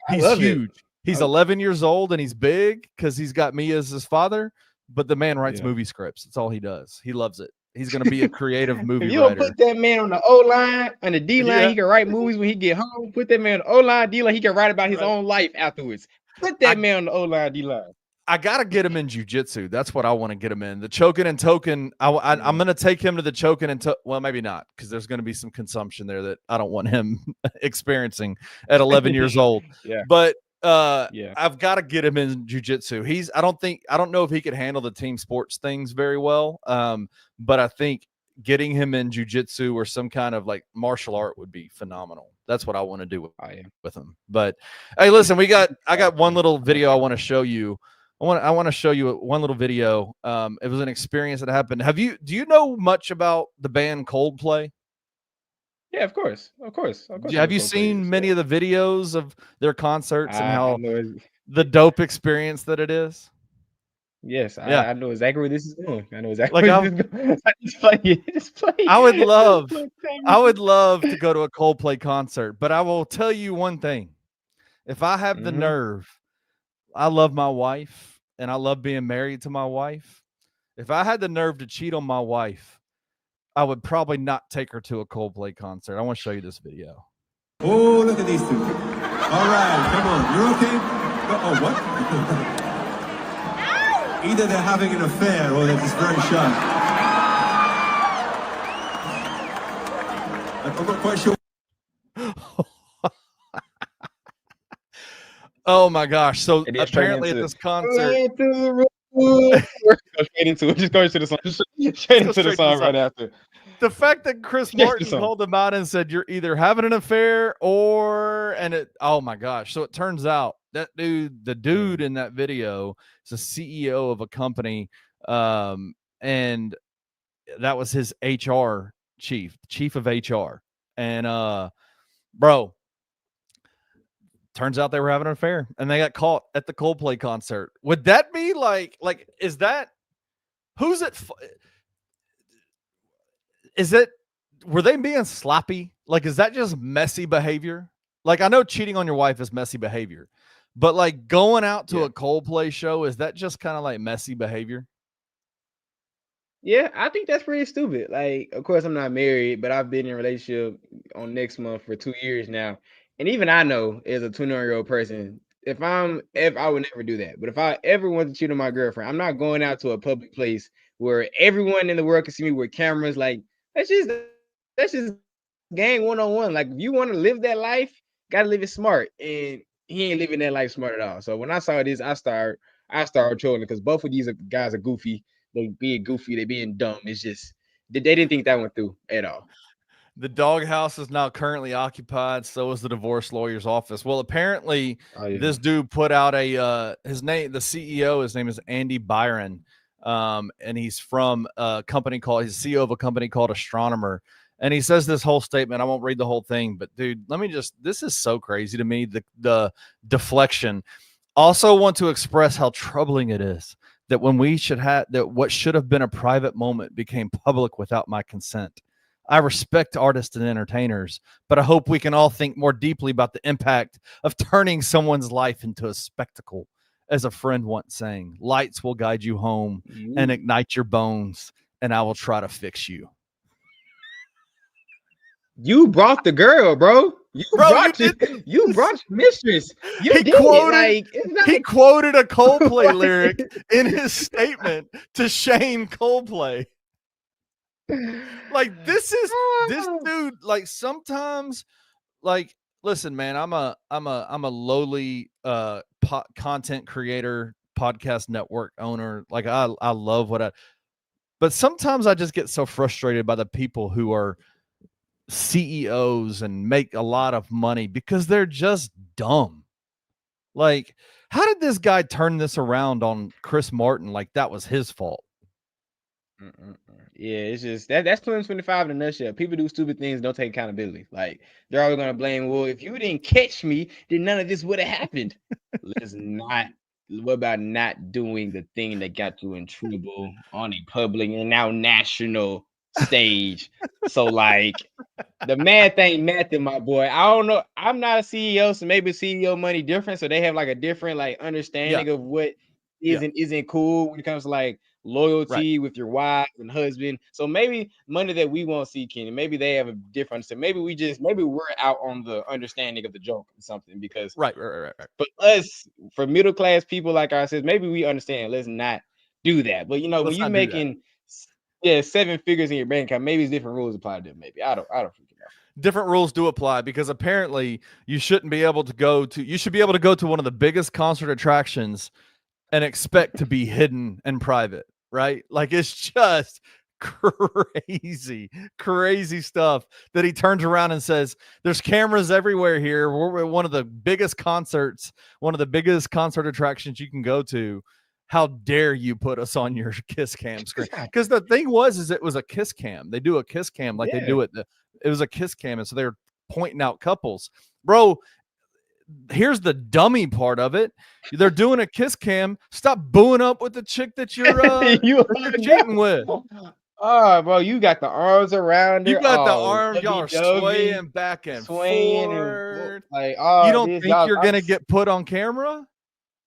He's huge. He's 11 years old and he's big because he's got me as his father. But the man writes movie scripts. That's all he does. He loves it. He's going to be a creative movie writer. You don't put that man on the O-line and the D-line. He can write movies when he get home. Put that man on the O-line, D-line. He can write about his own life afterwards. Put that man on the O-line, D-line. I got to get him in jiu-jitsu. That's what I want to get him in. The choking and token. I'm going to take him to the choking and well, maybe not, because there's going to be some consumption there that I don't want him experiencing at 11 years old. But I've got to get him in jiu-jitsu. I don't know if he could handle the team sports things very well. But I think getting him in jiu-jitsu or some kind of like martial art would be phenomenal. That's what I want to do with him. But hey, listen, I got one little video I want to show you. I want to show you one little video. It was an experience that happened. Do you know much about the band Coldplay? Yeah, of course. Have you seen many of the videos of their concerts and how the dope experience that it is. Yes, Yeah. I know exactly where this is going. I know exactly Like where this is going. Just play it. Just play it. I would love Look, to go to a Coldplay concert, but I will tell you one thing. If I have the nerve, I love my wife and I love being married to my wife. If I had the nerve to cheat on my wife, I would probably not take her to a Coldplay concert. I want to show you this video. Oh, look at these two. All right, come on. You're okay? Oh, what? Either they're having an affair or they're just very shy. I'm not quite sure. Oh my gosh. So apparently at this concert. Just go into the song. Straight into the song right after. The fact that Chris Martin called him out and said, you're either having an affair or, oh my gosh. So it turns out that the dude in that video is a CEO of a company. And that was his HR chief of HR. And, bro, turns out they were having an affair and they got caught at the Coldplay concert. Would that be like, is that, who's it? Is it, were they being sloppy? Like, is that just messy behavior? Like, I know cheating on your wife is messy behavior, but like going out to a Coldplay show, is that just kind of like messy behavior? Yeah, I think that's pretty stupid. Like, of course, I'm not married, but I've been in a relationship on next month for 2 years now. And even I know as a 29-year-old person, if I would never do that. But if I ever want to cheat on my girlfriend, I'm not going out to a public place where everyone in the world can see me with cameras. Like, that's just gang 101. Like, if you want to live that life, gotta live it smart. And he ain't living that life smart at all. So when I saw this, I started trolling because both of these guys are goofy. They being goofy, they being dumb. It's just they didn't think that went through at all. The doghouse is now currently occupied. So is the divorce lawyer's office. Well, apparently this dude put out the CEO, his name is Andy Byron. And he's from a company he's CEO of a company called Astronomer. And he says this whole statement. I won't read the whole thing, but dude, this is so crazy to me. The deflection. Also want to express how troubling it is that when what should have been a private moment became public without my consent. I respect artists and entertainers, but I hope we can all think more deeply about the impact of turning someone's life into a spectacle. As a friend once sang, lights will guide you home and ignite your bones, and I will try to fix you. You brought the girl, bro. You brought your mistress. He quoted a Coldplay lyric in his statement to shame Coldplay. Like this dude. Like sometimes, like listen, man. I'm a lowly content creator, podcast network owner. Like I love but sometimes I just get so frustrated by the people who are CEOs and make a lot of money because they're just dumb. Like, how did this guy turn this around on Chris Martin? Like that was his fault. Yeah, it's just that's 2025 in a nutshell. People do stupid things, don't take accountability. Like they're always gonna blame, well, if you didn't catch me, then none of this would have happened. What about not doing the thing that got you in trouble on a public and now national stage? So like the math ain't nothing, my boy. I don't know. I'm not a CEO, so maybe CEO money different. So they have like a different like understanding of what isn't cool when it comes to like loyalty with your wife and husband. So maybe money that we won't see, Kenny, maybe they have a different. So maybe we're out on the understanding of the joke or something because right. But us, for middle class people like ourselves, maybe we understand. Let's not do that. But when you're making 7 figures in your bank account, maybe it's different rules apply to them. Maybe I don't freaking know. Different rules do apply because apparently you should be able to go to one of the biggest concert attractions and expect to be hidden and private, right? Like it's just crazy stuff that he turns around and says, there's cameras everywhere here. We're at one of the biggest concert attractions you can go to. How dare you put us on your Kiss Cam screen? Because the thing is it was a Kiss Cam. They do a Kiss Cam like they do it. It was a Kiss Cam. And so they're pointing out couples. Bro, here's the dummy part of it. They're doing a kiss cam. Stop booing up with the chick that you're cheating with. Oh, bro, you got the arms around her. You got the oh, arms. Y'all are swaying back and forth. Like, you don't think you're gonna get put on camera?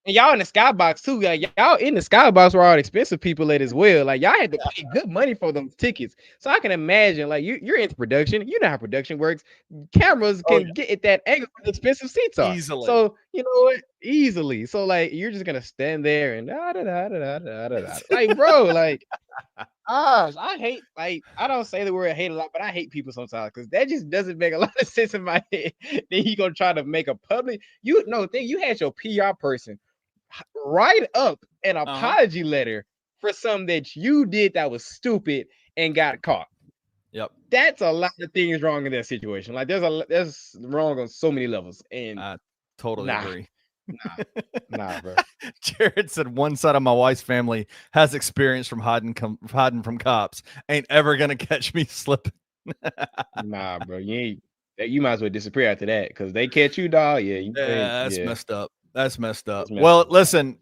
And y'all in the skybox too. Like, y'all in the skybox where all the expensive people at as well. Like, y'all had to pay good money for those tickets. So I can imagine, like, you're into production. You know how production works. Cameras can get at that angle where the expensive seats are. Easily. So you know what? Easily. So like, you're just gonna stand there and like, bro, like. I hate, like, I don't say the word hate a lot, but I hate people sometimes because that just doesn't make a lot of sense in my head. Then he gonna try to make a public, you had your PR person write up an apology letter for something that you did that was stupid and got caught. Yep. That's a lot of things wrong in that situation. Like, there's wrong on so many levels. And I totally agree. Nah, bro. Jared said one side of my wife's family has experience from hiding from cops. Ain't ever gonna catch me slipping. Nah, bro. You might as well disappear after that because they catch you, dog. That's messed up. That's messed up. Well, listen.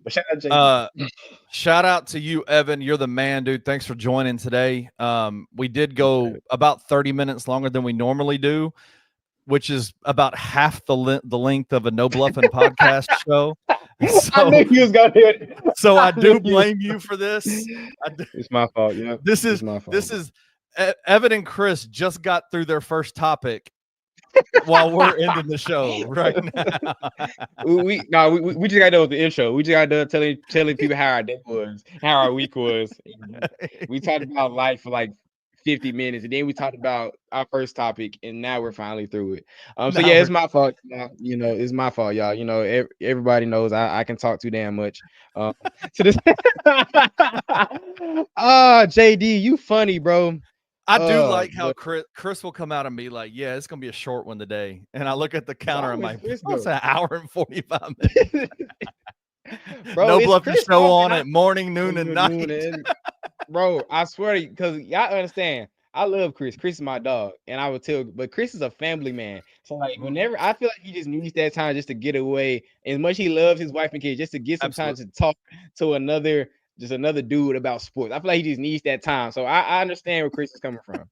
Shout out to you, Evan. You're the man, dude. Thanks for joining today. We did go about 30 minutes longer than we normally do, which is about half the length of a No Bluffing podcast show. So, I knew you was gonna do it. So I do blame you for this. It's my fault. Yeah, this is my fault. This is Evan and Chris just got through their first topic while we're ending the show right now. we just got done with the intro. We just got done telling people how our day was, how our week was. We talked about life for like 50 minutes, and then we talked about our first topic, and now we're finally through it. So yeah, it's my fault. It's my fault, y'all. Everybody knows I can talk too damn much. So this, JD, you funny, bro. I do like how Chris will come out and be like, "Yeah, it's gonna be a short one today," and I look at the counter and I'm like, "It's an hour and 45 minutes." Bro, No Bluffing show on at morning, noon, and night. Bro, I swear to you, because y'all understand, I love Chris. Chris is my dog, and I would tell, but Chris is a family man. So like, whenever I feel like he just needs that time just to get away, as much he loves his wife and kids, just to get some time to talk to another dude about sports. I feel like he just needs that time. So I understand where Chris is coming from.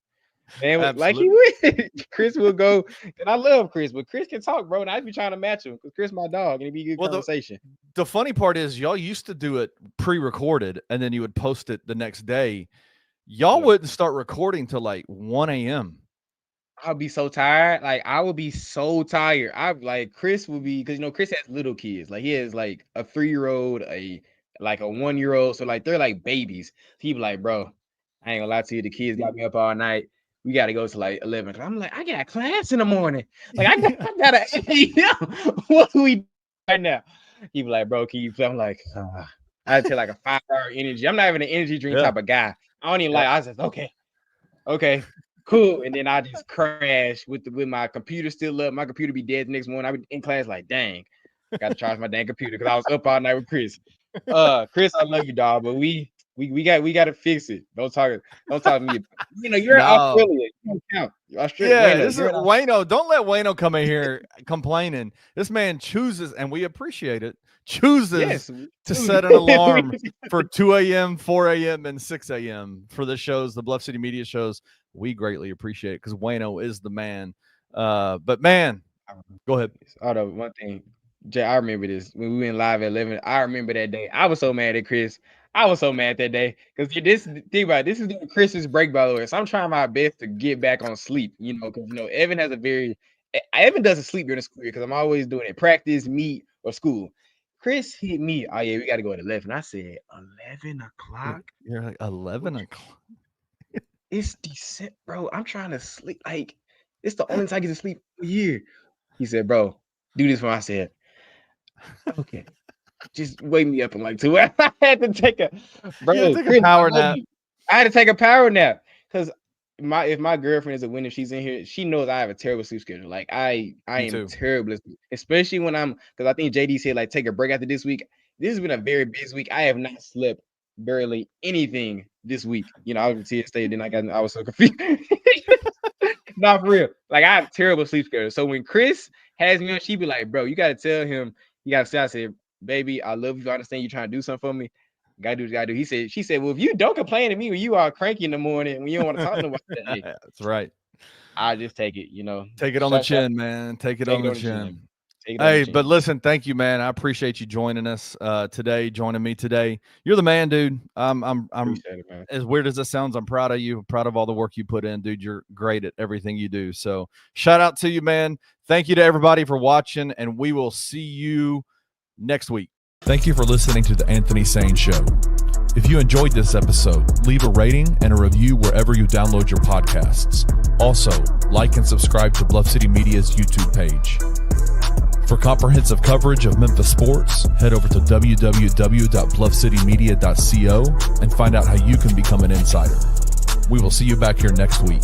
And like he would, Chris will go, and I love Chris, but Chris can talk, bro. And I'd be trying to match him because Chris my dog, and it'd be a good conversation. The funny part is y'all used to do it pre-recorded, and then you would post it the next day. Y'all wouldn't start recording till like 1 a.m. I'll be so tired. Like, I would be so tired. Chris will be, because Chris has little kids. Like, he has like a 3-year-old, a 1-year-old. So like, they're like babies. He'd be like, bro, I ain't gonna lie to you, the kids got me up all night. We got to go to like 11. I'm like, I got class in the morning. Like, I got to, what do we do right now? He'd be like, bro, can you play? I'm like, I take like a 5-hour energy. I'm not even an energy drink type of guy. I don't even I was just, okay, cool. And then I just crash with my computer still up. My computer be dead the next morning. I be in class like, dang, I got to charge my dang computer because I was up all night with Chris. Chris, I love you, dog, but we got to fix it. Don't talk to me. You're Australia. You don't count. Australia. Yeah, this is Wayno. Don't let Wayno come in here complaining. This man chooses, and we appreciate it. Chooses to set an alarm for 2 a.m., 4 a.m., and 6 a.m. for the shows, the Bluff City Media shows. We greatly appreciate it because Wayno is the man. But man, go ahead. Although one thing, Jay, I remember this when we went live at 11. I remember that day. I was so mad at Chris. I was so mad that day because think about it, this is the Chris's break, by the way. So I'm trying my best to get back on sleep, because Evan doesn't sleep during the school year because I'm always doing it, practice, meet, or school. Chris hit me. Oh yeah, we got to go at 11. I said 11 o'clock. You're like 11 o'clock. It's December, bro. I'm trying to sleep. Like, it's the only time I get to sleep a year. He said, bro, do this for me. I said, okay. Just wake me up in like 2 hours. I had to take a power nap. I had to take a power nap because if my girlfriend is a winner, she's in here, she knows I have a terrible sleep schedule. Like I am terrible, especially when because I think JD said like take a break after this week. This has been a very busy week. I have not slept barely anything this week. I was in TSA, then I was so confused. Not for real. Like I have terrible sleep schedule. So when Chris has me on. She be like, bro, you gotta tell him. You gotta say, I said, baby, I love you. I understand you trying to do something for me. Gotta do what you gotta do. She said, well, if you don't complain to me when you are cranky in the morning when you don't want to talk to nobody, hey, That's right. I just take it, Take it on the chin, man. Take it on the chin. Hey, but listen, thank you, man. I appreciate you joining us today, joining me today. You're the man, dude. I'm it, man. As weird as it sounds, I'm proud of you. I'm proud of all the work you put in, dude. You're great at everything you do. So shout out to you, man. Thank you to everybody for watching, and we will see you next week. Thank you for listening to the Anthony Sain Show. If you enjoyed this episode, leave a rating and a review wherever you download your podcasts. Also, like and subscribe to Bluff City Media's YouTube page. For comprehensive coverage of Memphis sports, head over to www.bluffcitymedia.co and find out how you can become an insider. We will see you back here next week.